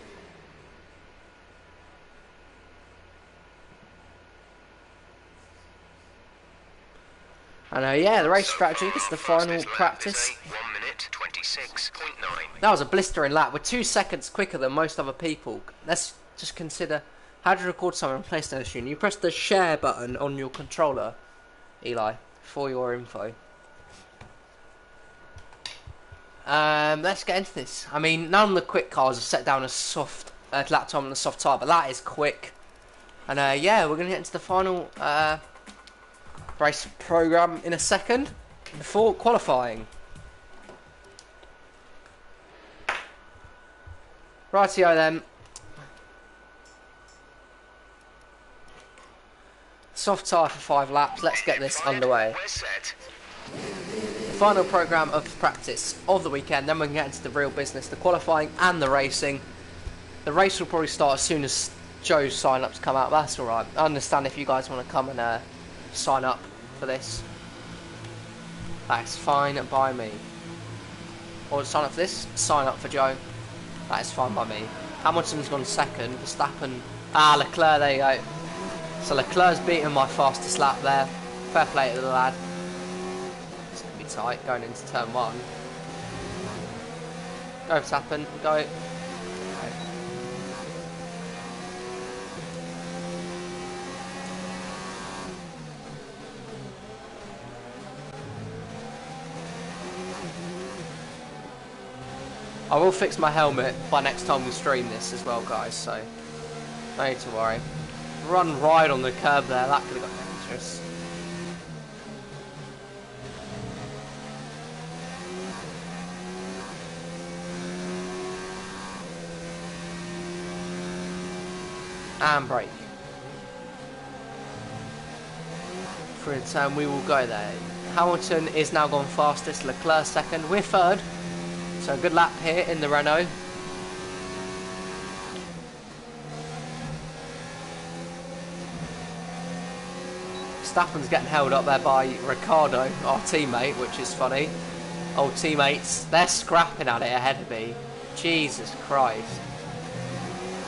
And yeah, the race strategy is the final practice. 1:26.9. That was a blistering lap. We're 2 seconds quicker than most other people. Let's just consider, how do you record something on PlayStation? You press the share button on your controller, Eli, for your info. Let's get into this. I mean, none of the quick cars have set down a soft lap time on the soft tyre, but that is quick. And yeah, we're going to get into the final race program in a second before qualifying. Rightio then. Soft tyre for 5 laps. Let's get this underway. The final programme of practice of the weekend. Then we can get into the real business, the qualifying and the racing. The race will probably start as soon as Joe's sign-ups come out. That's alright. I understand if you guys want to come and sign up for this. That's fine by me. Or sign up for this, sign up for Joe. That is fine by me. Hamilton's gone second. Verstappen. Leclerc, there you go. So Leclerc's beating my fastest lap there. Fair play to the lad. It's going to be tight going into turn 1. Go Verstappen, go. Okay. I will fix my helmet by next time we stream this as well, guys, so no need to worry. Run right on the curb there, that could have got dangerous. And brake. For a turn we will go there. Hamilton is now gone fastest, Leclerc second, we're third. So a good lap here in the Renault. Verstappen's getting held up there by Ricciardo, our teammate, which is funny. Old teammates, they're scrapping at it ahead of me. Jesus Christ.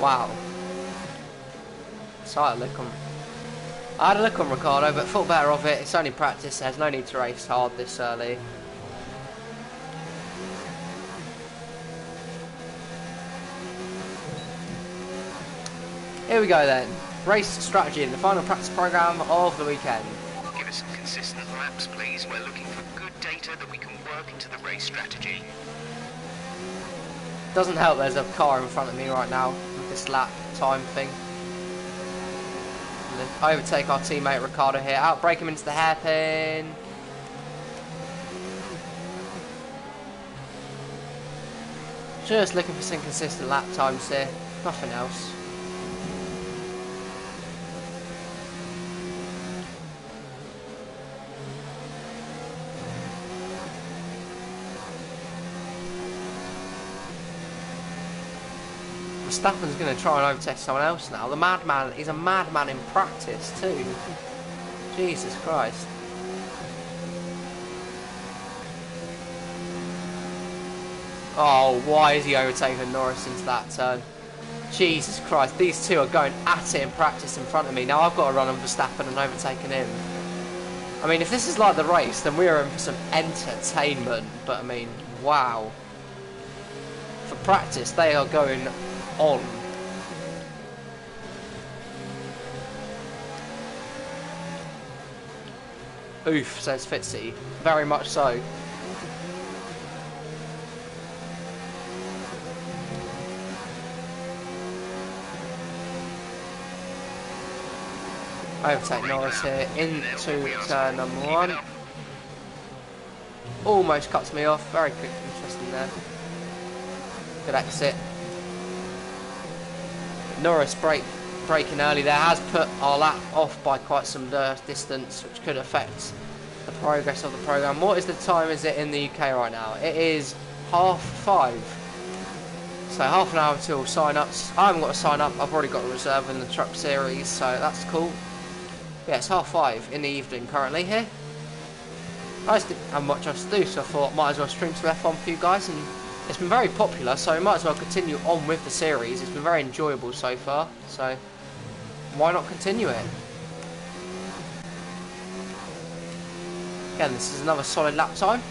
Wow. So I had a look on Ricciardo, but thought better of it. It's only practice, there's no need to race hard this early. Here we go then. Race strategy in the final practice program of the weekend. Give us some consistent laps, please. We're looking for good data that we can work into the race strategy. Doesn't help there's a car in front of me right now with this lap time thing. I overtake our teammate Ricciardo here. Outbrake him into the hairpin. Just looking for some consistent lap times here. Nothing else. Verstappen's going to try and overtake someone else now. The madman is a madman in practice too. Jesus Christ. Oh, why is he overtaking Norris into that turn? Jesus Christ, these two are going at it in practice in front of me. Now I've got to run on Verstappen and overtaking him. I mean, if this is like the race, then we are in for some entertainment. But I mean, wow. For practice, they are going on. Oof, says Fitzy. Very much so. Overtake Norris here into turn number 1. Almost cuts me off. Very quick, interesting there. Good exit. Norris braking early there has put our lap off by quite some distance, which could affect the progress of the programme. What is the time is it in the UK right now? It is 5:30. So half an hour till sign-ups. I haven't got to sign up, I've already got a reserve in the truck series, so that's cool. Yeah, it's 5:30 in the evening currently here. I just didn't have much else to do, so I thought might as well stream some F1 for you guys, and it's been very popular, so we might as well continue on with the series. It's been very enjoyable so far, so why not continue it? Again, this is another solid lap time.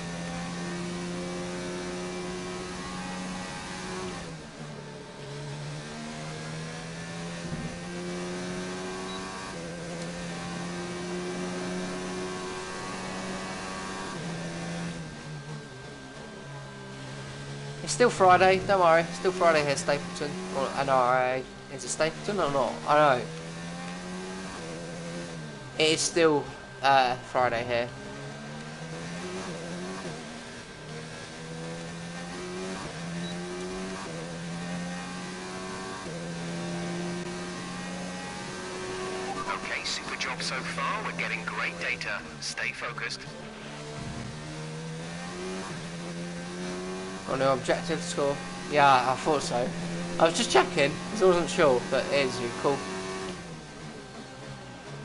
It's still Friday, don't worry. It's still Friday here, Stapleton. Or NRA. Is it Stapleton or not? I don't know. It is still Friday here. Okay, super job so far. We're getting great data. Stay focused. On the objective score. Yeah, I thought so. I was just checking, because I wasn't sure, but it is cool.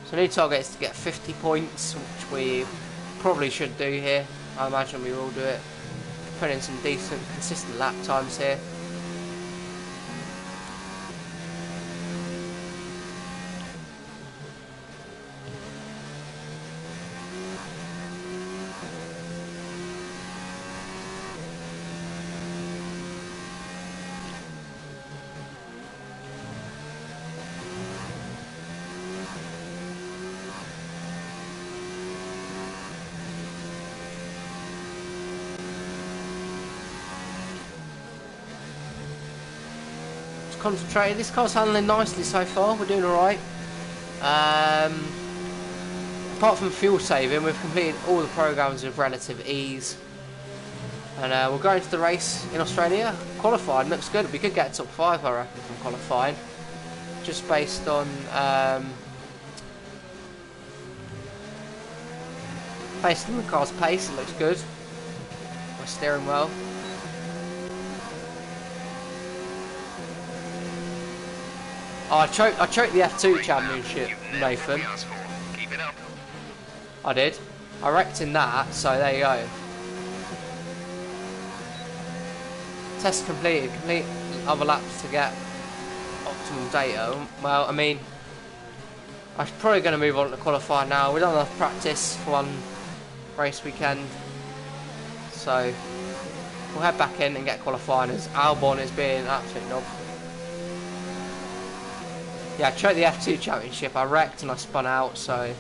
So new target is to get 50 points, which we probably should do here. I imagine we will do it. Put in some decent, consistent lap times here. concentrated. This car's handling nicely so far. We're doing alright. Apart from fuel saving, we've completed all the programs with relative ease. And we're going to the race in Australia. Qualifying looks good. We could get top 5, I reckon, from qualifying. Just based on the car's pace, it looks good. My steering well. Oh, I choked the F2 championship, Nathan. I did. I wrecked in that, so there you go. Test completed. Complete other laps to get optimal data. Well, I mean, I'm probably going to move on to qualify now. We've done enough practice for one race weekend, so we'll head back in and get qualifying as Albon is being an absolute knob. Yeah, I choked the F2 championship. I wrecked and I spun out, so.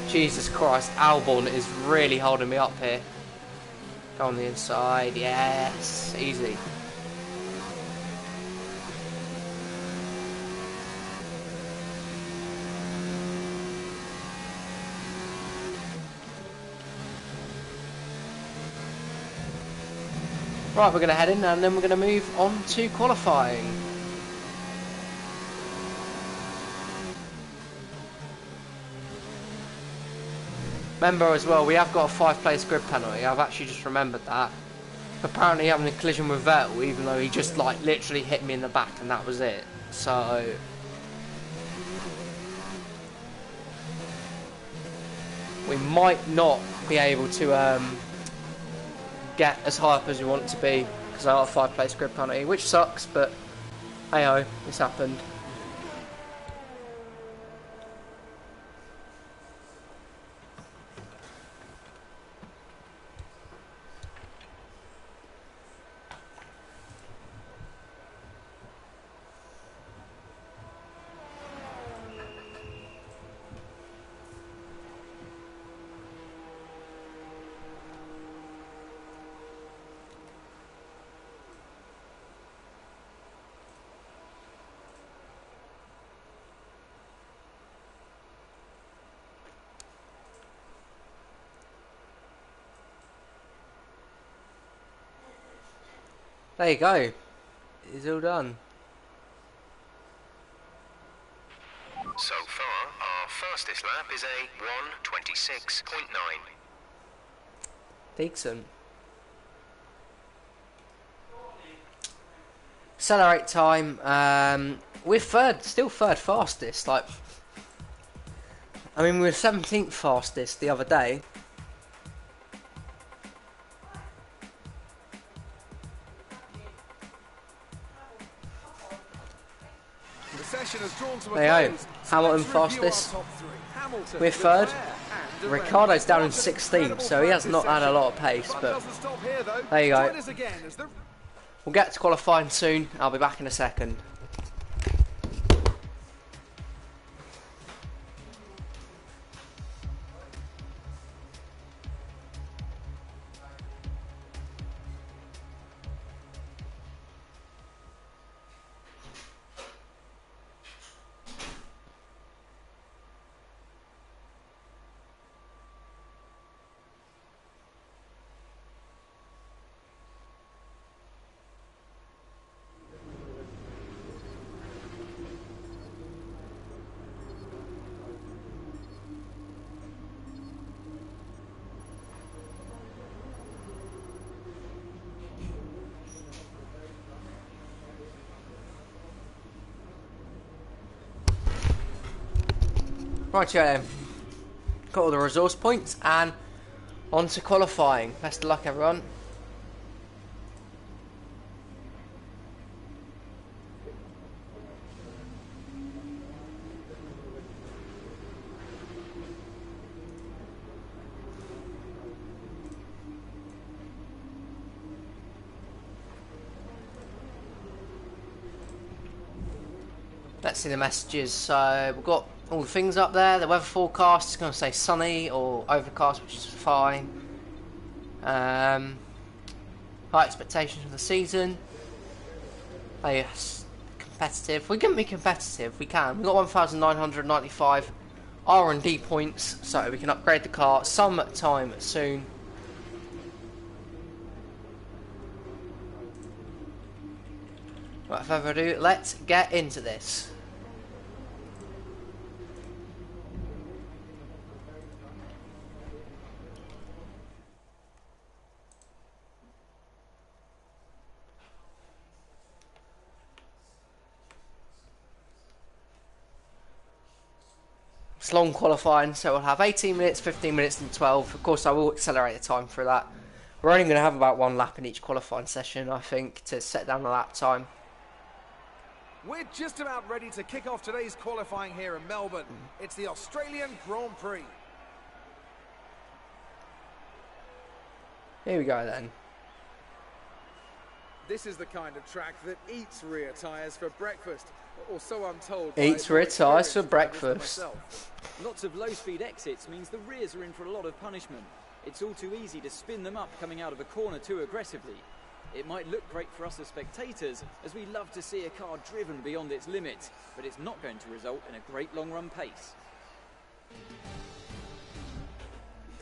Jesus Christ, Albon is really holding me up here. Go on the inside, yes, easy. Right, we're going to head in and then we're going to move on to qualifying. Remember as well, we have got a 5-place grid penalty. I've actually just remembered that. Apparently having a collision with Vettel, even though he just like literally hit me in the back and that was it. So we might not be able to get as high up as we want to be because I got a 5-place grid penalty, which sucks, but hey-oh, this happened. There you go. It's all done. So far, our fastest lap is a 1:26.9. Decent. Accelerate time. We're still third fastest. Like, I mean, we were 17th fastest the other day. There you go. Hamilton fastest. We're third. Ricciardo's down in 16th, so he has not had a lot of pace, but there you go. We'll get to qualifying soon. I'll be back in a second. Right, then. Got all the resource points and on to qualifying. Best of luck, everyone. Let's see the messages. So we've got all the things up there. The weather forecast is going to say sunny or overcast, which is fine. High expectations for the season. Oh yes, competitive. We can be competitive. We can. We've got 1,995 R&D points, so we can upgrade the car sometime soon. Right, without further ado, let's get into this. It's long qualifying, so we'll have 18 minutes, 15 minutes and 12. Of course, I will accelerate the time through that. We're only going to have about one lap in each qualifying session, I think, to set down the lap time. We're just about ready to kick off today's qualifying here in Melbourne. It's the Australian Grand Prix. Here we go then. This is the kind of track that eats rear tyres for breakfast, or so I'm told. Eats rear tyres for breakfast. Lots of low-speed exits means the rears are in for a lot of punishment. It's all too easy to spin them up coming out of a corner too aggressively. It might look great for us as spectators, as we love to see a car driven beyond its limits, but it's not going to result in a great long-run pace.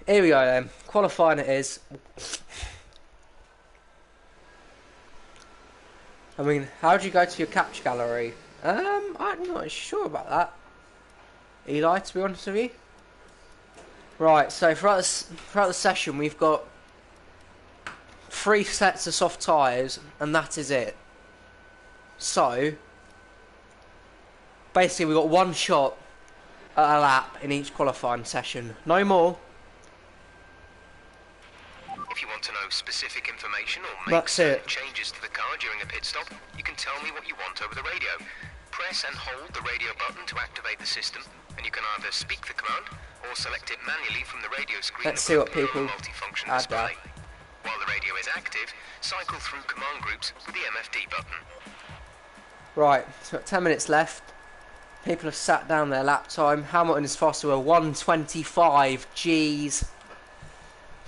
Here we go then. Qualifying it is. I mean, how do you go to your capture gallery? I'm not sure about that, Eli, to be honest with you. Right, so throughout the session we've got 3 sets of soft tyres and that is it. So basically we've got one shot at a lap in each qualifying session, no more. If you want to know specific information or make certain changes to the car during a pit stop, you can tell me what you want over the radio. Press and hold the radio button to activate the system, and you can either speak the command or select it manually from the radio screen. Let's see what people multifunction add display. there. While the radio is active, cycle through command groups with the MFD button. Right, so got 10 minutes left. People have sat down their lap time. Hamilton is faster with 1:25. Jeez.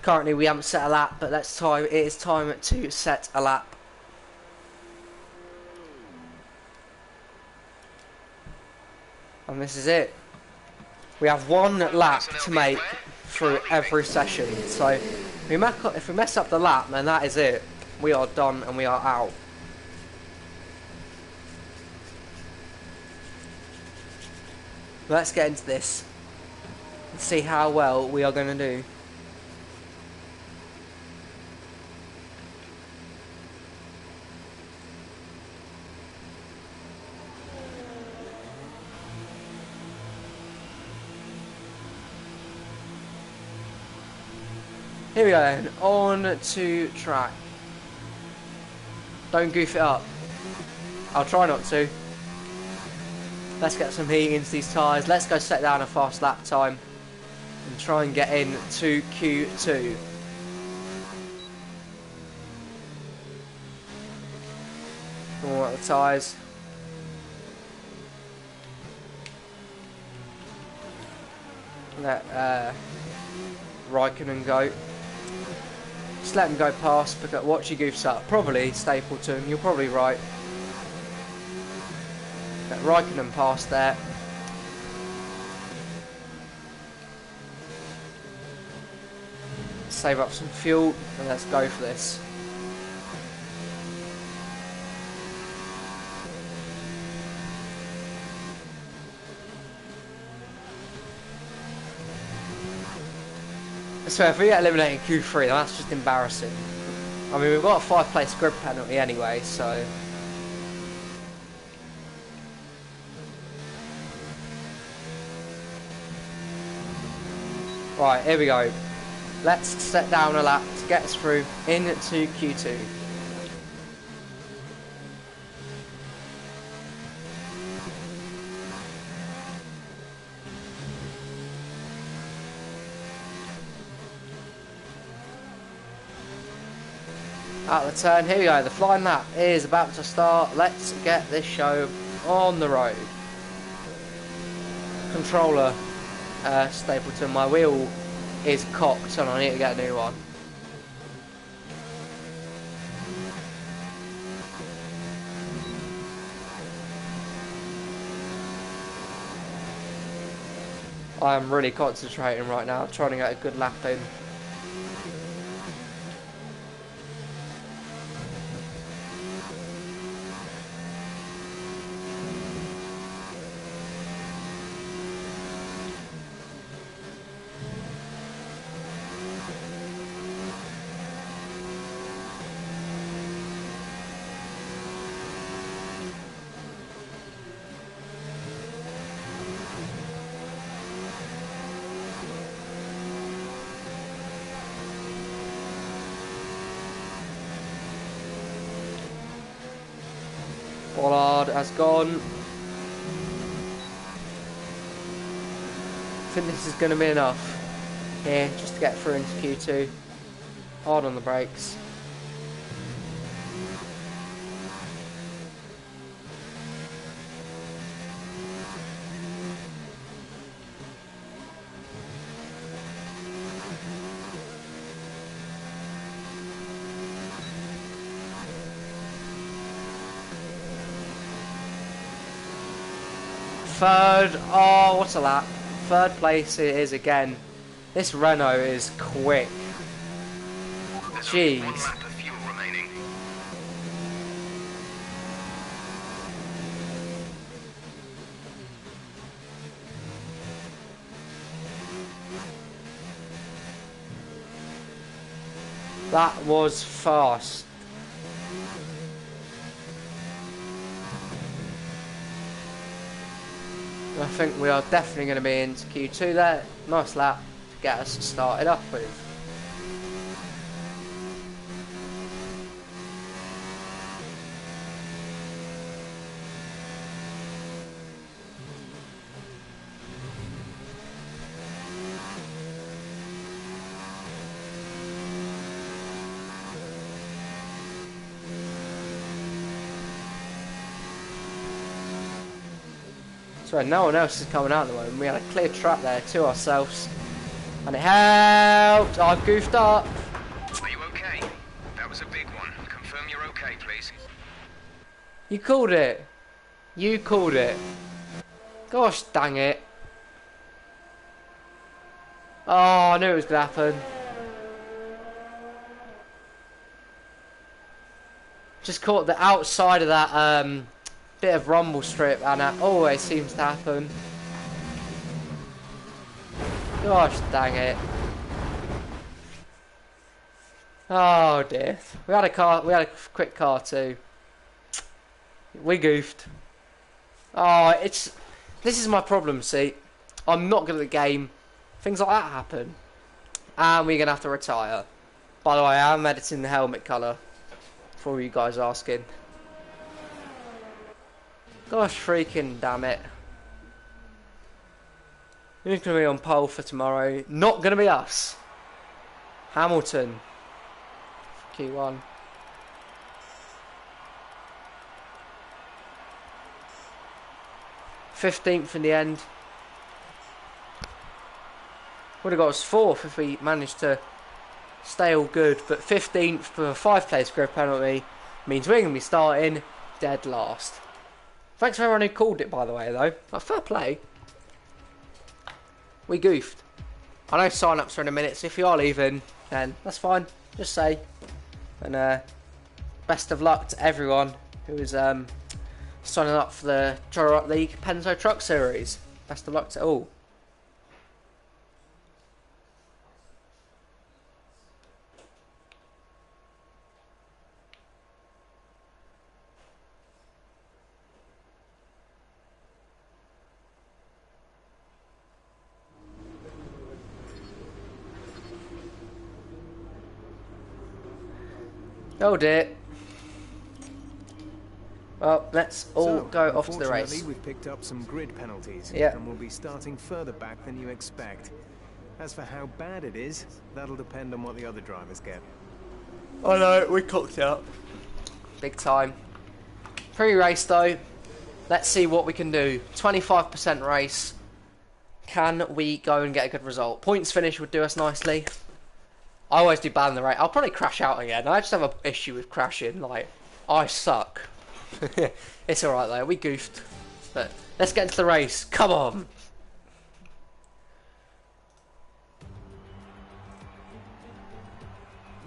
Currently we haven't set a lap, but it is time to set a lap. And this is it. We have one lap to make through every session. So if we mess up the lap, then that is it. We are done and we are out. Let's get into this and see how well we are going to do. Here we go then, on to track. Don't goof it up. I'll try not to. Let's get some heat into these tyres. Let's go set down a fast lap time and try and get into Q2. All out the tyres. Let Raikkonen go. Just let him go past, because watch he goofs up. Probably Stapleton, you're probably right. Let Raikkonen past there. Save up some fuel and let's go for this. So if we get eliminated in Q3, then that's just embarrassing. I mean, we've got a 5-place grid penalty anyway, so... Right, here we go. Let's set down a lap to get us through into Q2. Out of the turn, here we go, the flying lap is about to start. Let's get this show on the road. Controller, Stapleton, my wheel is cocked and I need to get a new one. I am really concentrating right now, trying to get a good lap in. Bollard has gone. I think this is going to be enough here just to get through into Q2. Hard on the brakes. Third, oh, what's a lap? Third place it is again. This Renault is quick. Jeez. One lap of fuel remaining. That was fast. I think we are definitely going to be into Q2 there. Nice lap to get us started up with. So no one else is coming out at the moment. We had a clear track there to ourselves. And it helped! I've goofed up! Are you okay? That was a big one. Confirm you're okay, please. You called it! You called it! Gosh dang it! Oh, I knew it was going to happen. Just caught the outside of that bit of rumble strip, and that always seems to happen. Gosh dang it. Oh dear. We had a quick car too. We goofed. Oh, this is my problem, see. I'm not good at the game. Things like that happen. And we're going to have to retire. By the way, I am editing the helmet colour. For all you guys asking. Gosh freaking damn it. Who's going to be on pole for tomorrow? Not going to be us. Hamilton. Q1. '15th in the end. Would have got us 4th if we managed to stay all good. But 15th for a 5-place grid penalty means we're going to be starting dead last. Thanks for everyone who called it, by the way, though. Like, fair play. We goofed. I know sign-ups are in a minute, so if you are leaving, then that's fine. Just say. And best of luck to everyone who is signing up for the NRUK League Penzo Truck Series. Best of luck to all. Oh dear. Well, let's all go off to the race. Unfortunately, we've picked up some grid penalties, Yeah. and we'll be starting further back than you expect. As for how bad it is, that'll depend on what the other drivers get. I know, we cooked it up. Big time. Pre-race though, let's see what we can do. 25% race. Can we go and get a good result? Points finish would do us nicely. I always do bad in the race. I'll probably crash out again. I just have an issue with crashing. Like, I suck. It's alright though, we goofed. But let's get into the race. Come on.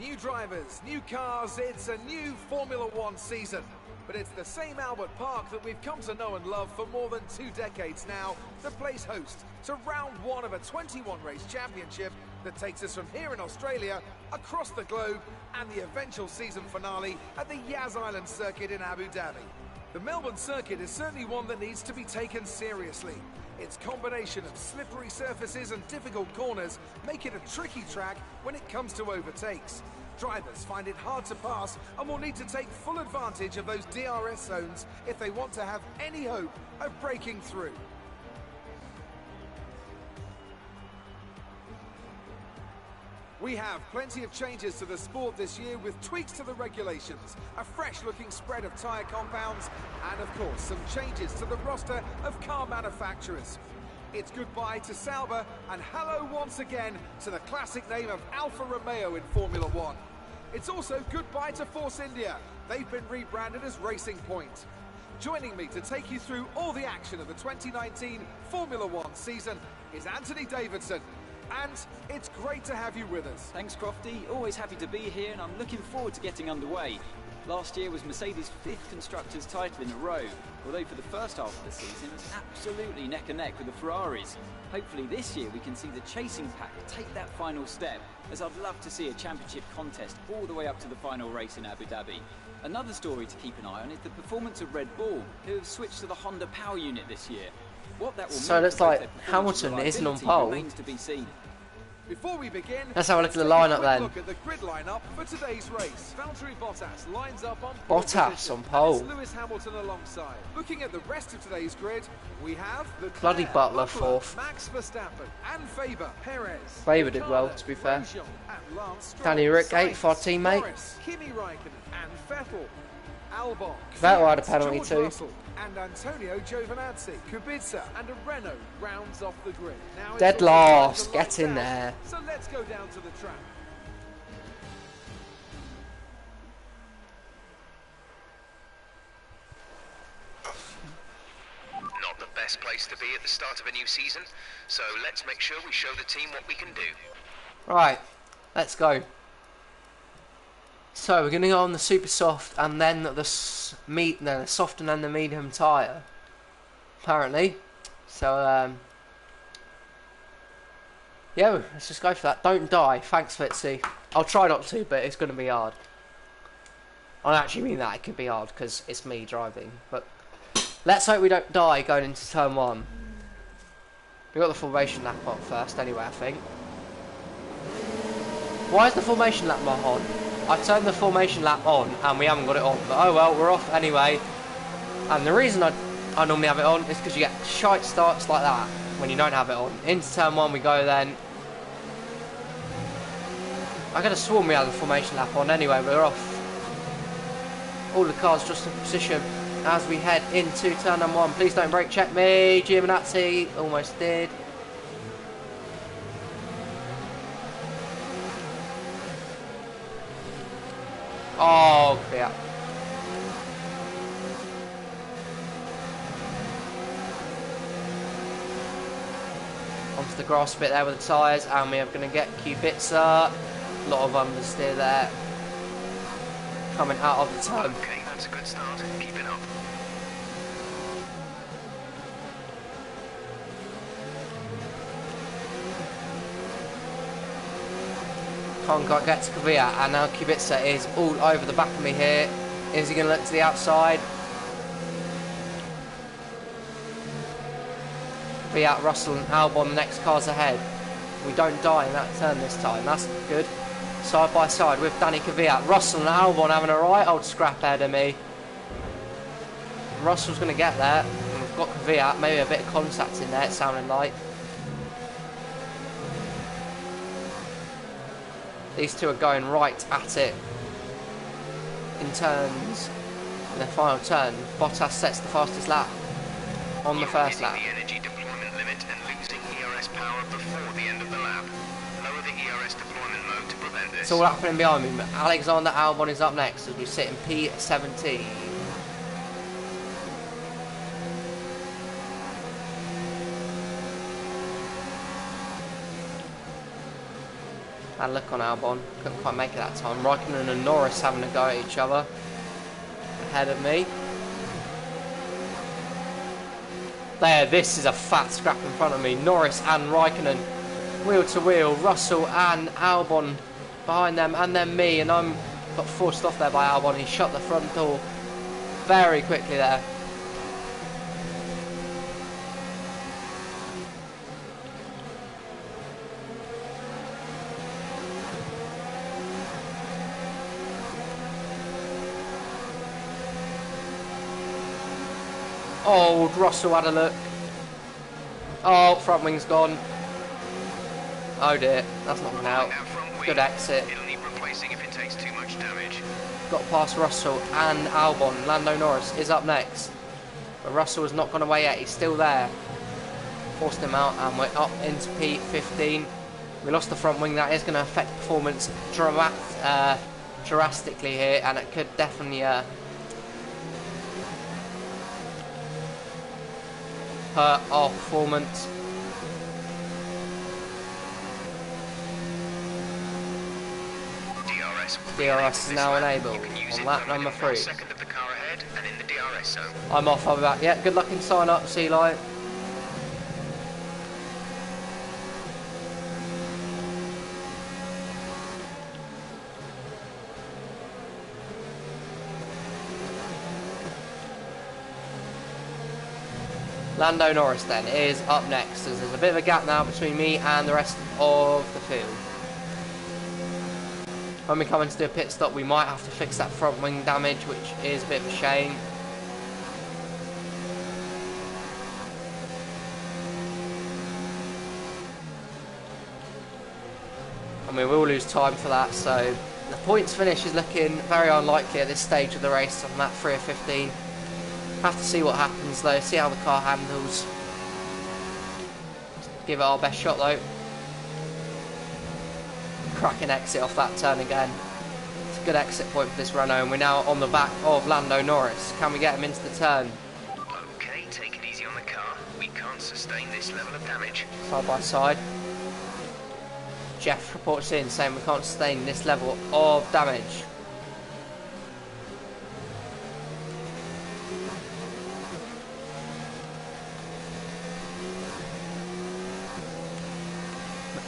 New drivers, new cars, it's a new Formula One season. But it's the same Albert Park that we've come to know and love for more than 2 decades now that plays host to round 1 of a 21-race championship that takes us from here in Australia across the globe and the eventual season finale at the Yas Island circuit in Abu Dhabi. The Melbourne circuit is certainly one that needs to be taken seriously. Its combination of slippery surfaces and difficult corners make it a tricky track when it comes to overtakes. Drivers find it hard to pass and will need to take full advantage of those DRS zones if they want to have any hope of breaking through. We have plenty of changes to the sport this year with tweaks to the regulations, a fresh-looking spread of tyre compounds, and of course some changes to the roster of car manufacturers. It's goodbye to Sauber and hello once again to the classic name of Alfa Romeo in Formula One. It's also goodbye to Force India. They've been rebranded as Racing Point. Joining me to take you through all the action of the 2019 Formula One season is Anthony Davidson. And it's great to have you with us. Thanks, Crofty. Always happy to be here, and I'm looking forward to getting underway. Last year was Mercedes' 5th Constructors' title in a row, although for the first half of the season it was absolutely neck and neck with the Ferraris. Hopefully this year we can see the chasing pack take that final step, as I'd love to see a championship contest all the way up to the final race in Abu Dhabi. Another story to keep an eye on is the performance of Red Bull, who have switched to the Honda Power Unit this year. What that will So mean it looks for both like their Hamilton performance isn't on and pole. remains to be seen. Before we begin, Let's have a look at the take a lineup quick then. Look at the grid lineup for today's race. Valtteri Bottas lines up on Bottas position, on pole. and it's Lewis Hamilton alongside. Looking at the rest of today's grid, we have Leclerc, Bloody Butler Leclerc, fourth. Max Verstappen, and Faber, Perez. Faber did well, Ricciardo, to be fair. Grosjean, and Lance Stroll, Danny Rick, Sainz, 8th for our teammate. Norris, Kimi Räikkönen, and Vettel. Albon, Vettel had a Fiat, penalty George too. Russell, and Antonio Giovinazzi. Kubica and a Renault rounds off the grid. Now it's Dead all time last, to get lights in out. there. So let's go down to the track. Not the best place to be at the start of a new season, so let's make sure we show the team what we can do. Right, let's go. So we're going to go on the super soft and then the the soft and then the medium tyre. Apparently. So yeah, let's just go for that. Don't die. Thanks, Fitzy. I'll try not to, but it's going to be hard. I actually mean that it could be hard because it's me driving. But let's hope we don't die going into turn 1. We've got the formation lap on first anyway, I think. Why is the formation lap not on? I turned the formation lap on and we haven't got it on. But oh well, we're off anyway. And the reason I normally have it on is because you get shite starts like that when you don't have it on. Into turn 1 we go then. I could have sworn we had the formation lap on anyway, we're off. All the cars just in position as we head into turn number 1. Please don't brake check me. Giovinazzi almost did. Oh, yeah. Onto the grass a bit there with the tyres, and we are going to get Kubica. A lot of understeer there. Coming out of the turn. Okay, that's a good start. Keep it up. Can't quite get to Kvyat, and now Kubica is all over the back of me here. Is he going to look to the outside? Kvyat, Russell and Albon, the next car's ahead. We don't die in that turn this time, that's good. Side by side with Danny Kvyat. Russell and Albon having a right old scrap ahead of me. Russell's going to get there. And we've got Kvyat, maybe a bit of contact in there, it sounded like. These two are going right at it in turns. In the final turn, Bottas sets the fastest lap on the first lap. The energy deployment limit and losing ERS power before the end of the lap. Lower the ERS deployment mode to prevent this. It's all happening behind me. Alexander Albon is up next as we sit in P17. Had a look on Albon. Couldn't quite make it that time. Raikkonen and Norris having a go at each other. Ahead of me. There, this is a fat scrap in front of me. Norris and Raikkonen. Wheel to wheel. Russell and Albon behind them. And then me. And I'm got forced off there by Albon. He shut the front door very quickly there. Oh, Russell had a look. Oh, front wing's gone. Oh dear, that's not going out. Good exit. It'll need replacing if it takes too much damage. Got past Russell and Albon. Lando Norris is up next. But Russell has not gone away yet, he's still there. Forced him out and we're up into P15. We lost the front wing, that is going to affect performance drastically here, and it could definitely hurt our performance. DRS is now enabled on lap number 3. Second of the car ahead and in the DRS zone. I'm off, I'll be back. Yeah, good luck in sign up, see you later. Lando Norris then is up next, as there's a bit of a gap now between me and the rest of the field. When we come in to do a pit stop, we might have to fix that front wing damage, which is a bit of a shame. And we will lose time for that, so the points finish is looking very unlikely at this stage of the race on lap 3 of 15. Have to see what happens though, see how the car handles. Give it our best shot though. Cracking exit off that turn again. It's a good exit point for this Renault, and we're now on the back of Lando Norris. Can we get him into the turn? Okay, take it easy on the car. We can't sustain this level of damage. Side by side. Jeff reports in saying we can't sustain this level of damage.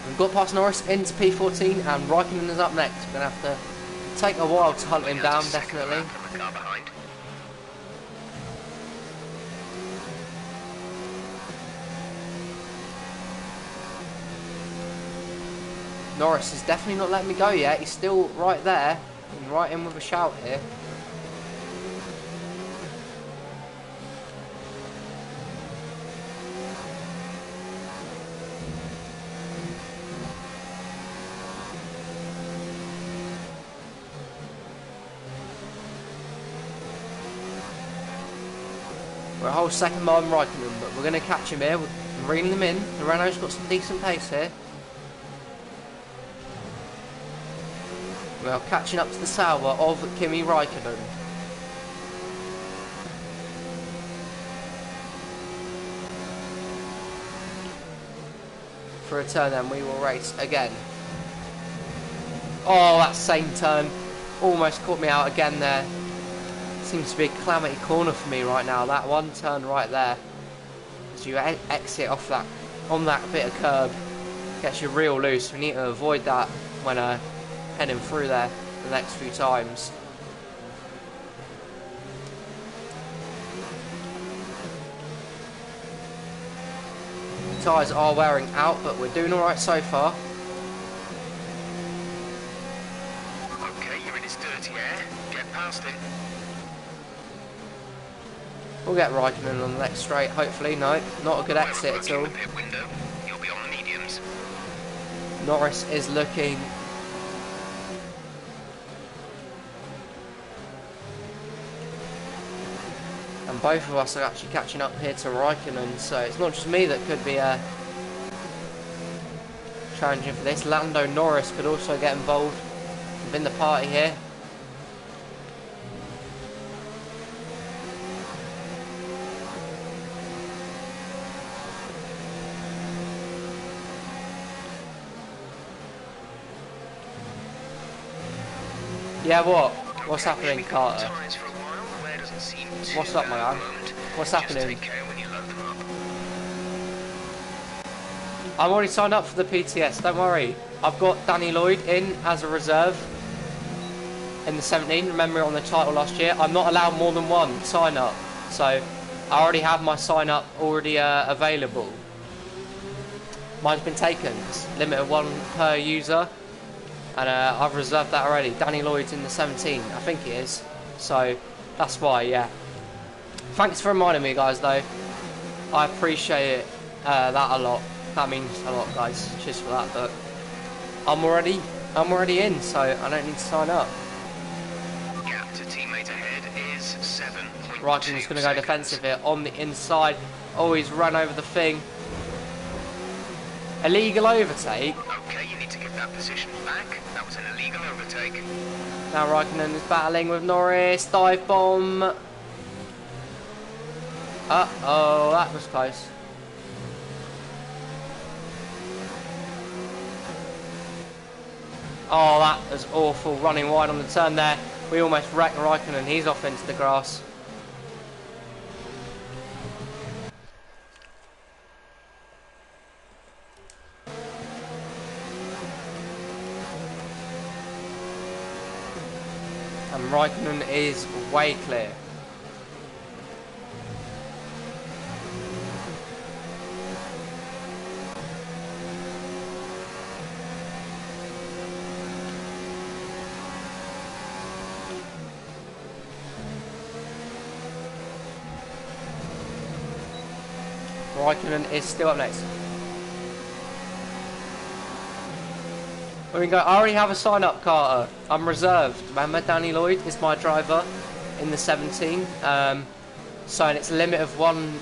We've got past Norris into P14 and Raikkonen is up next. We're going to have to take a while to hunt him down, definitely. Norris is definitely not letting me go yet. He's still right there. He's right in with a shout here. We're a whole second behind Raikkonen, but we're going to catch him here. We're reeling them in. The Renault's got some decent pace here. We're catching up to the Sauber of Kimi Raikkonen. For a turn then, we will race again. Oh, that same turn. Almost caught me out again there. Seems to be a calamity corner for me right now. That one turn right there, as you exit off that on that bit of curb, gets you real loose. We need to avoid that when heading through there the next few times. Tyres are wearing out, but we're doing all right so far. Okay, you're in his dirty air. Get past him. We'll get Raikkonen on the next straight, hopefully. No, not a good exit at all. You'll be on the mediums. Norris is looking. And both of us are actually catching up here to Raikkonen, so it's not just me that could be challenging for this. Lando Norris could also get involved within the party here. Yeah, what? What's happening, Carter? What's up, my man? What's happening? I'm already signed up for the PTS, don't worry. I've got Danny Lloyd in as a reserve in the 17. Remember on the title last year? I'm not allowed more than one sign up. So I already have my sign up already available. Mine's been taken. It's limit of 1 per user. And I've reserved that already. Danny Lloyd's in the 17, I think it is. So that's why, yeah. Thanks for reminding me, guys, though. I appreciate that a lot. That means a lot, guys. Cheers for that. But I'm already in, so I don't need to sign up. Gap to teammate ahead is 7.2 Right, I'm just going to go defensive here on the inside. Always run over the thing. Illegal overtake. Okay, you need to get that position back. That was an illegal overtake. Now Raikkonen is battling with Norris. Dive bomb. Uh-oh, that was close. Oh, that was awful. Running wide on the turn there. We almost wrecked Raikkonen. He's off into the grass. And Raikkonen is way clear. Raikkonen is still up next. We go. I already have a sign up, Carter. I'm reserved. Remember, Danny Lloyd is my driver in the 17. So it's a limit of one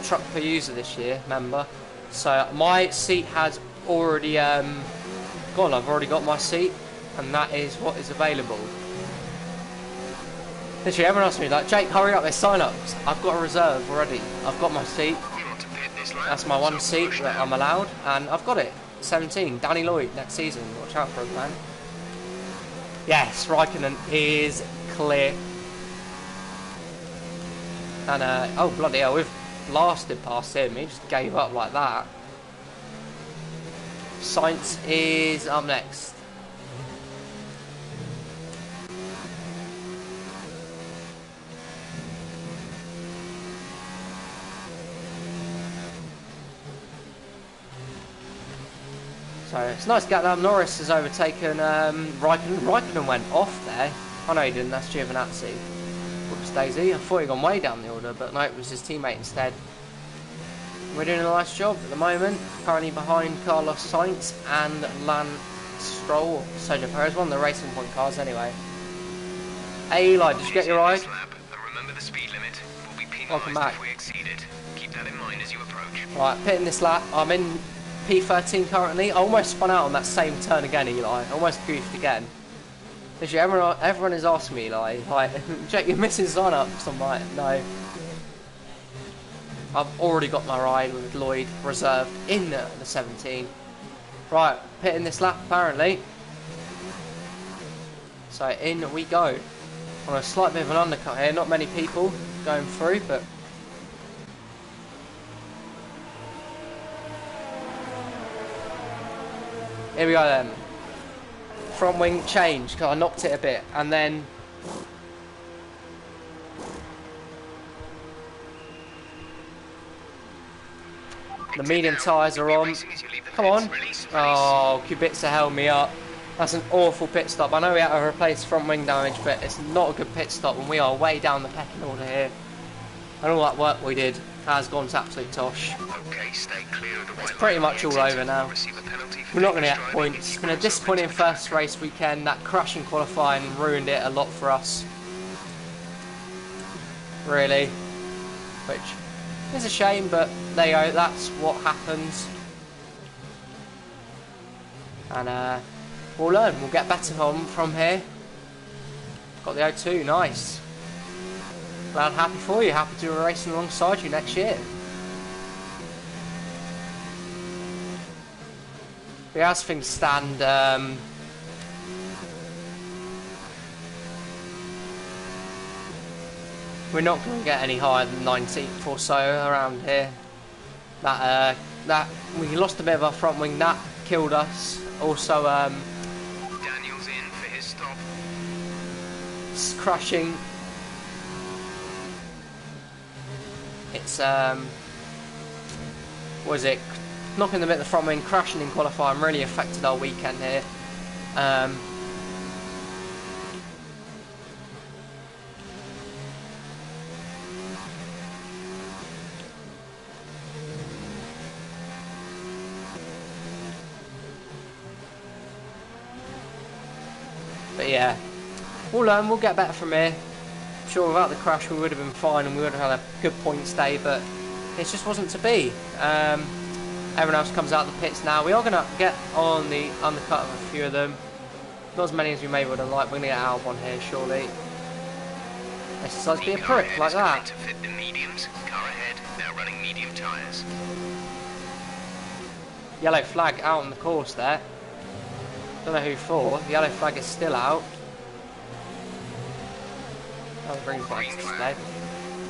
truck per user this year. Remember. So my seat has already gone. I've already got my seat, and that is what is available. Literally, everyone asks me like, Jake, hurry up, there's sign-ups. I've got a reserve already. I've got my seat. That's my one seat that I'm allowed, and I've got it. 17, Danny Lloyd next season. Watch out for him, man. Yes, Raikkonen is clear. And, oh, bloody hell, we've blasted past him. He just gave up like that. Sainz is up next. So it's nice to get that. Norris has overtaken Raikkonen. Raikkonen went off there. Oh no, he didn't. That's Giovinazzi. Whoops daisy. I thought he gone way down the order, but no, it was his teammate instead. We're doing a nice job at the moment. Currently behind Carlos Sainz and Lance Stroll. Sergio Perez, one of the Racing Point cars anyway. Hey Eli, did you get your ride? Remember the speed limit. We'll be penalised Welcome back. if we exceed it. Keep that in mind as you approach. Right, pitting this lap. I'm in P13 currently. I almost spun out on that same turn again, Eli. I almost goofed again. Literally, everyone is asking me, Eli, like, Jake, you're missing sign-ups. I'm like, no. I've already got my ride with Lloyd reserved in the 17. Right, pitting this lap apparently. So in we go. On a slight bit of an undercut here. Not many people going through, but here we go then. Front wing change, because I knocked it a bit, and then the medium tyres are on. Come on. Oh, Kubica held me up. That's an awful pit stop. I know we had to replace front wing damage, but it's not a good pit stop when we are way down the pecking order here. And all that work we did has gone to absolute tosh. It's pretty much all over now. We're not going to get points. It's been a disappointing first race weekend. That crash in qualifying ruined it a lot for us. Really. Which is a shame, but there you go. That's what happens. And we'll learn. We'll get better from here. Got the O2. Nice. Glad, happy for you. Happy to be racing alongside you next year. But as things stand, we're not going to get any higher than 19th or so around here. That we lost a bit of our front wing, that killed us. Also, Daniel's in for his stop. it's crashing. It's what is it? Knocking the bit of the front wing, crashing in qualifying, really affected our weekend here. But yeah, we'll get better from here. I'm sure without the crash we would have been fine and we would have had a good points day, but it just wasn't to be. Everyone else comes out of the pits now. We are going to get on the undercut of a few of them. Not as many as we may would have liked. We're going to get Albon here shortly. They decides to be a prick like that. To fit the mediums, car ahead, now running medium tyres. Yellow flag out on the course there. Don't know who for. The yellow flag is still out. Oh, green flag's today.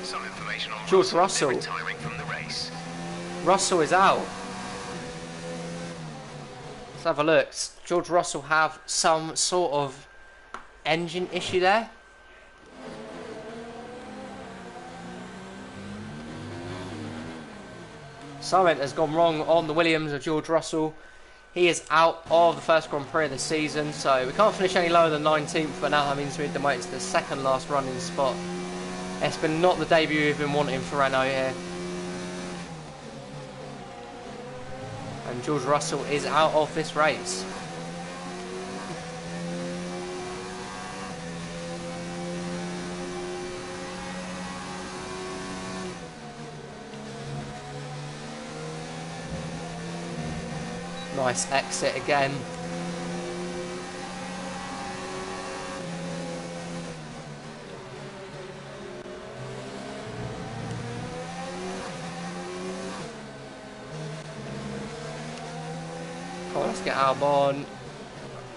Some information on George Russell. retiring from the race. Russell is out. Let's have a look. Does George Russell have some sort of engine issue there? Something has gone wrong on the Williams of George Russell. He is out of the first Grand Prix of the season, so we can't finish any lower than 19th, but now that means we're demoted to the second last running spot. It's been not the debut we've been wanting for Renault here. And George Russell is out of this race. Nice exit again. Oh, let's get Albon.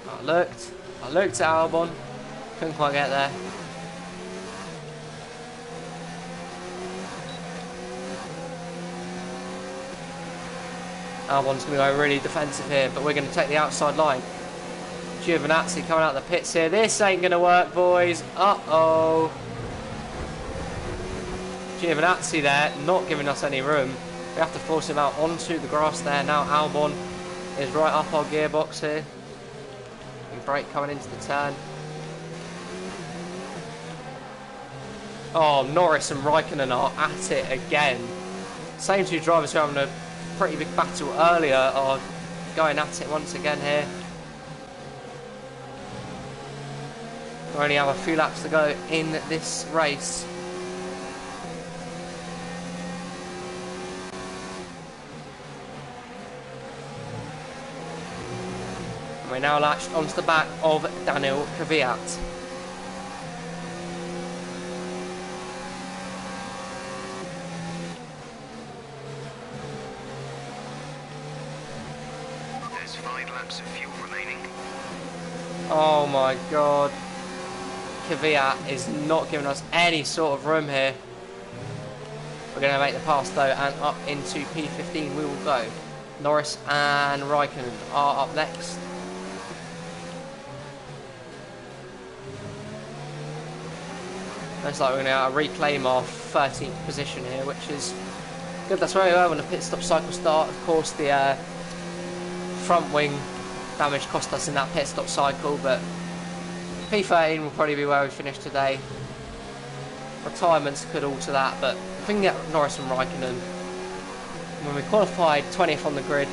I looked at Albon. Couldn't quite get there. Albon's going to go really defensive here, but we're going to take the outside line. Giovinazzi coming out of the pits here. This ain't going to work, boys. Uh-oh. Giovinazzi there, not giving us any room. We have to force him out onto the grass there. Now Albon is right up our gearbox here. Big brake coming into the turn. Oh, Norris and Raikkonen are at it again. Same two drivers who are having a pretty big battle earlier are going at it once again here. We only have a few laps to go in this race. And we're now latched onto the back of Daniel Kvyat. There's 5 laps of fuel remaining. Oh my god. Kvyat is not giving us any sort of room here. We're going to make the pass though, and up into P15 we will go. Norris and Raikkonen are up next. Looks like we're going to reclaim our 13th position here, which is good. That's very well when the pit stop cycle start. Of course, the front wing damage cost us in that pit stop cycle, but P13 will probably be where we finish today. Retirements could alter that, but if we can get Norris and Raikkonen, when we qualified 20th on the grid,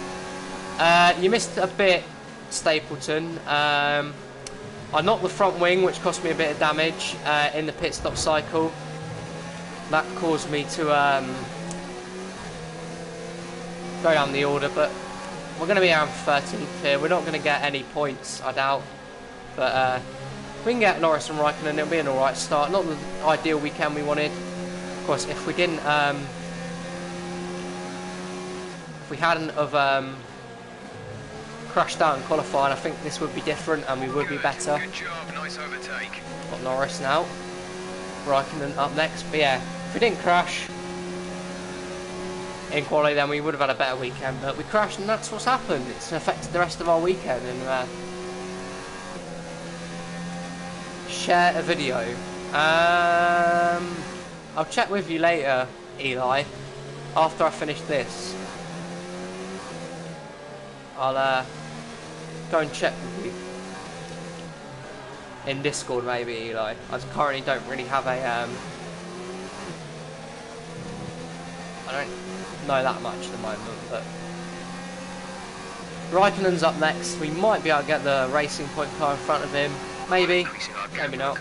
you missed a bit, Stapleton. I knocked the front wing, which cost me a bit of damage in the pit stop cycle. That caused me to go down the order, but we're going to be around 13th here. We're not going to get any points, I doubt. But we can get Norris and Raikkonen, it'll be an alright start. Not the ideal weekend we wanted. Of course, if we didn't, if we hadn't have crashed out in qualifying, I think this would be different and we would be better. Good job, nice overtake. Got Norris now. Raikkonen up next. But yeah, if we didn't crash in quality, then we would have had a better weekend. But we crashed, and that's what's happened. It's affected the rest of our weekend. And share a video. I'll check with you later, Eli, after I finish this. I'll go and check with you in Discord, maybe, Eli. I currently don't really have a I don't know that much at the moment, but Raikkonen's up next. We might be able to get the racing point car in front of him. Maybe, maybe not.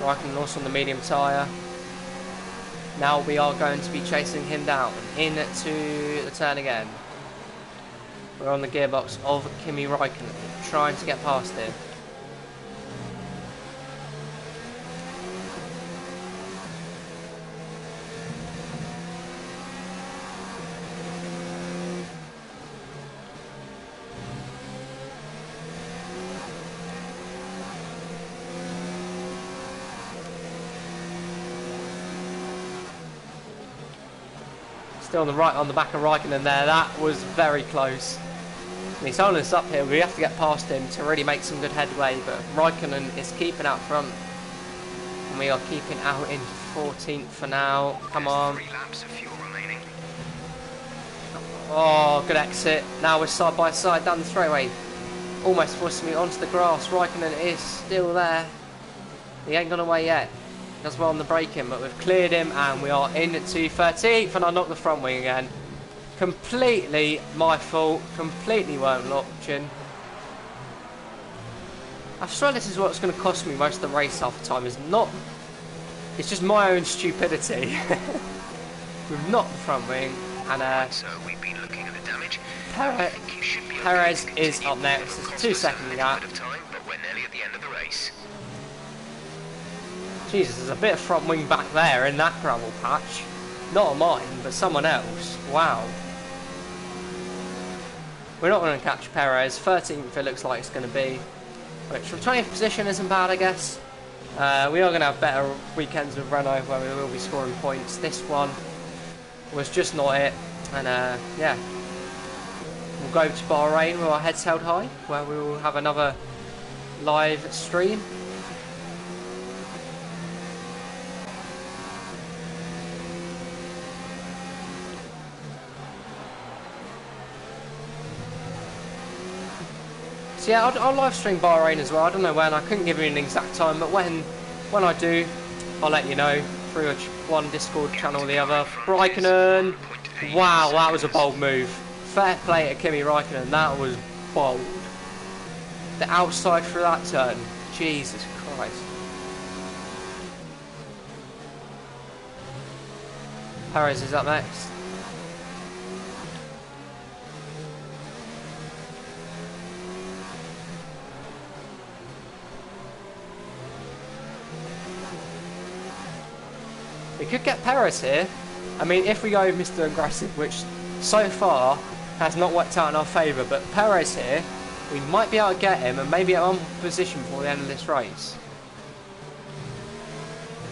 Raikkonen also on the medium tyre. Now we are going to be chasing him down into the turn again. We're on the gearbox of Kimi Raikkonen, trying to get past him. Still on the right, on the back of Raikkonen there. That was very close. And he's holding us up here. We have to get past him to really make some good headway. But Raikkonen is keeping out front. And we are keeping out in 14th for now. Come on. Oh, good exit. Now we're side by side down the straightaway. Almost forcing me onto the grass. Raikkonen is still there. He ain't gone away yet. Does well on the braking, but we've cleared him and we are into 13th, and I knocked the front wing again. Completely my fault, completely weren't watching. I swear this is what's going to cost me most of the race half the time. It's just my own stupidity. We've knocked the front wing, and so we've been looking at the damage. Perez is up next. It's a 2-second gap. But we're nearly at the end of the race. Jesus, there's a bit of front wing back there in that gravel patch. Not on mine, but someone else. Wow. We're not going to catch Perez. 13th it looks like it's going to be. Which from 20th position isn't bad, I guess. We are going to have better weekends with Renault where we will be scoring points. This one was just not it. And yeah. We'll go to Bahrain with our heads held high, where we will have another live stream. So yeah, I'll live stream Bahrain as well. I don't know when. I couldn't give you an exact time, but when I do, I'll let you know through one Discord channel or the other. Raikkonen, wow, that was a bold move. Fair play to Kimi Raikkonen. That was bold. The outside through that turn, Jesus Christ. Perez is up next. We could get Perez here. I mean, if we go Mr. Aggressive, which so far has not worked out in our favour, but Perez here, we might be able to get him and maybe get on position before the end of this race.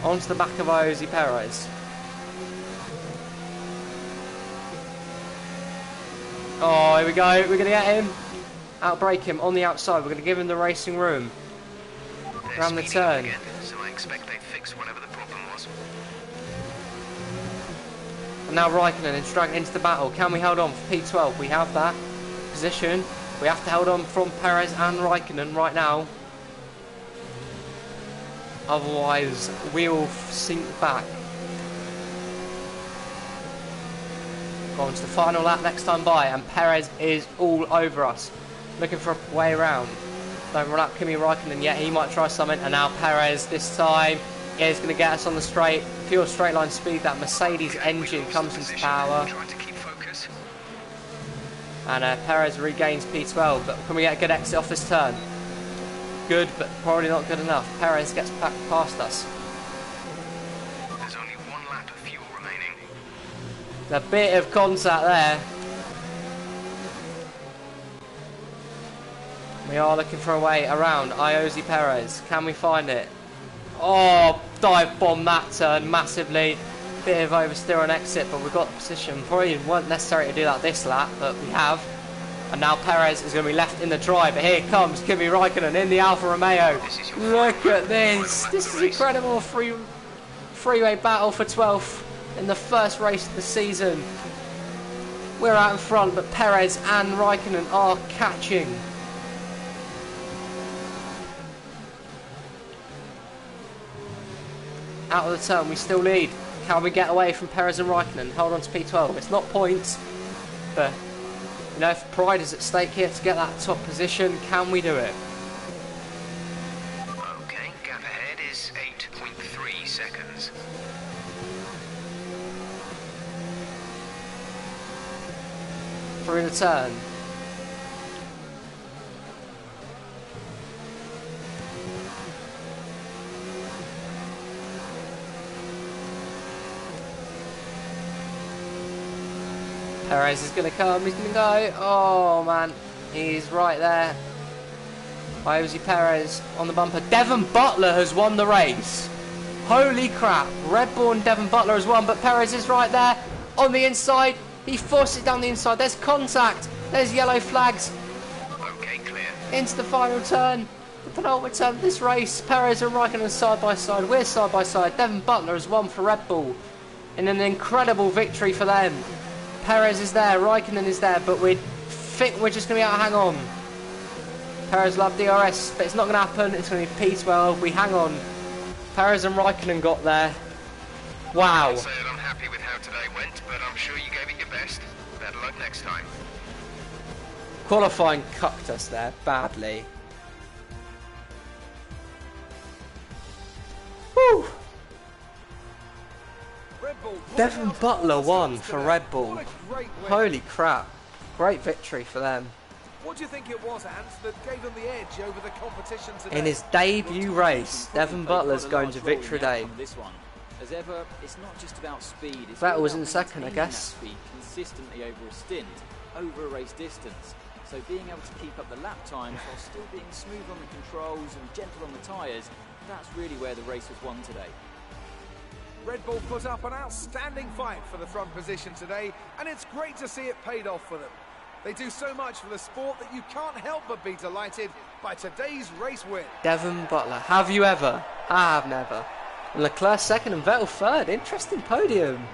Onto the back of Jose Perez. Oh, here we go. We're going to get him. Outbrake him on the outside. We're going to give him the racing room. Around the turn. Again, so I expect they fix whatever the problem was. And now Raikkonen is dragging into the battle. Can we hold on for P12? We have that position. We have to hold on from Perez and Raikkonen right now. Otherwise, we'll sink back. Going to the final lap next time by, and Perez is all over us. Looking for a way around. Don't run up Kimi Raikkonen yet. He might try something. And now Perez this time is going to get us on the straight. Pure straight line speed. That Mercedes engine comes into power. And Perez regains P12. But can we get a good exit off this turn? Good, but probably not good enough. Perez gets back past us. There's only one lap of fuel remaining. A bit of contact there. We are looking for a way around Iosi Perez. Can we find it? Oh, dive bomb that turn massively. Bit of oversteer on exit, but we've got the position. Probably weren't necessary to do that this lap, but we have. And now Perez is going to be left in the dry, but here comes Kimi Raikkonen in the Alfa Romeo. Look at this. This is incredible. Freeway battle for 12th in the first race of the season. We're out in front, but Perez and Raikkonen are catching. Out of the turn, we still lead. Can we get away from Perez and Raikkonen? Hold on to P12. It's not points, but you know, if pride is at stake here to get that top position, can we do it? Okay, gap ahead is 8.3 seconds. Through the turn. Perez is going to come, he's going to go. Oh man, he's right there. Iosi Perez on the bumper. Devon Butler has won the race. Holy crap, Red Bull and Devon Butler has won, but Perez is right there on the inside. He forces it down the inside. There's contact, there's yellow flags. Okay, clear. Into the final turn, the penultimate turn of this race. Perez and Raikkonen side by side, we're side by side. Devon Butler has won for Red Bull in an incredible victory for them. Perez is there, Raikkonen is there, but we think we're just going to be able to hang on. Perez loved DRS, but it's not going to happen. It's going to be P12. We hang on. Perez and Raikkonen got there. Wow. I said I'm happy with how today went, but I'm sure you gave it your best. Better luck next time. Qualifying cucked us there badly. Woo! Devon Butler won for Red Bull. Holy crap. Great victory for them. What do you think it was, Ant, that gave them the edge over the competition today? In his debut race, Devon Butler's going to victory day. As ever, it's not just about speed. It's Vettel all was in about second, I maintaining guess. that speed consistently over a stint, over a race distance. So being able to keep up the lap times while still being smooth on the controls and gentle on the tyres, that's really where the race was won today. Red Bull put up an outstanding fight for the front position today, and it's great to see it paid off for them. They do so much for the sport that you can't help but be delighted by today's race win. Devon Butler, have you ever? I have never. Leclerc second and Vettel third. Interesting podium.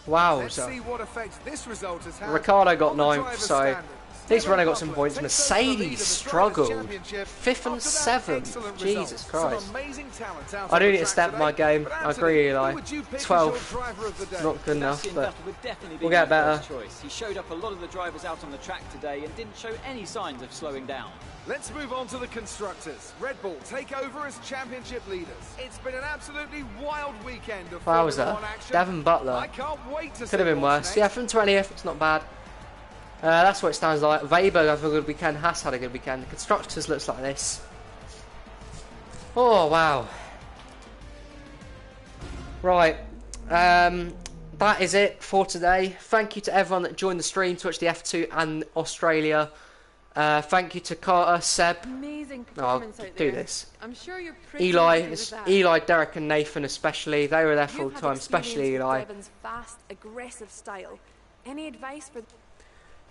Wow, Let's so see what effect this result has had. Ricardo got on the ninth, driver's so standings. this runner got Devon some Butler points. takes over the lead of the Mercedes Drivers' struggled. Championship 5th and after that 7th. excellent Jesus result. Christ. Some amazing talent out I on do the need to track step today. my game. But I Anthony, agree, who Eli. would you pick as 12th. your driver of the day? Not good enough, Sebastian but Vettel would definitely be we'll get my better. first choice. He showed up a lot of the drivers out on the track today and didn't show any signs of slowing down. Let's move on to the constructors. Red Bull take over as championship leaders. It's been an absolutely wild weekend of Wow, was Formula that? 1 action. Devon Butler. I can't wait to Could see have been what's worse. next. Yeah, from 20th, it's not bad. That's what it stands like. Weber had a good weekend. Haas had a good weekend. The constructors looks like this. Oh, wow. Right. That is it for today. Thank you to everyone that joined the stream to watch the F2 and Australia. Thank you to Carter, Seb. Amazing No, I'll performance out do there. this. I'm sure you're pretty Eli, happy with that. Eli, Derek and Nathan especially. They were there full You've had time, especially experience with Eli. Devon's fast, aggressive style. Any advice for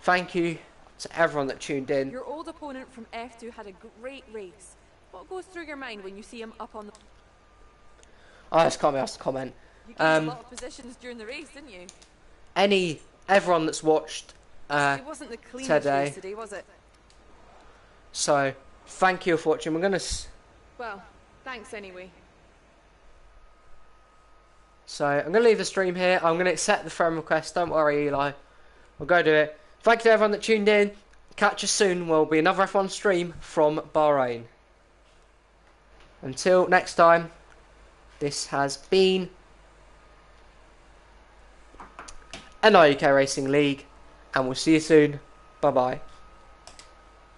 Thank you to everyone that tuned in. your old opponent from F2 had a great race. What goes through your mind when you see him up on the... I just can't be asked to comment. You gained a lot of positions during the race, didn't you? Everyone that's watched It wasn't the cleanest today. race today, was it? So, thank you for watching. We're gonna. Well, thanks anyway. So I'm gonna leave the stream here. I'm gonna accept the friend request. Don't worry, Eli. We'll go do it. Thank you to everyone that tuned in. Catch us soon. Will be another F1 stream from Bahrain. Until next time, this has been NRUK Racing League and we'll see you soon. Bye bye.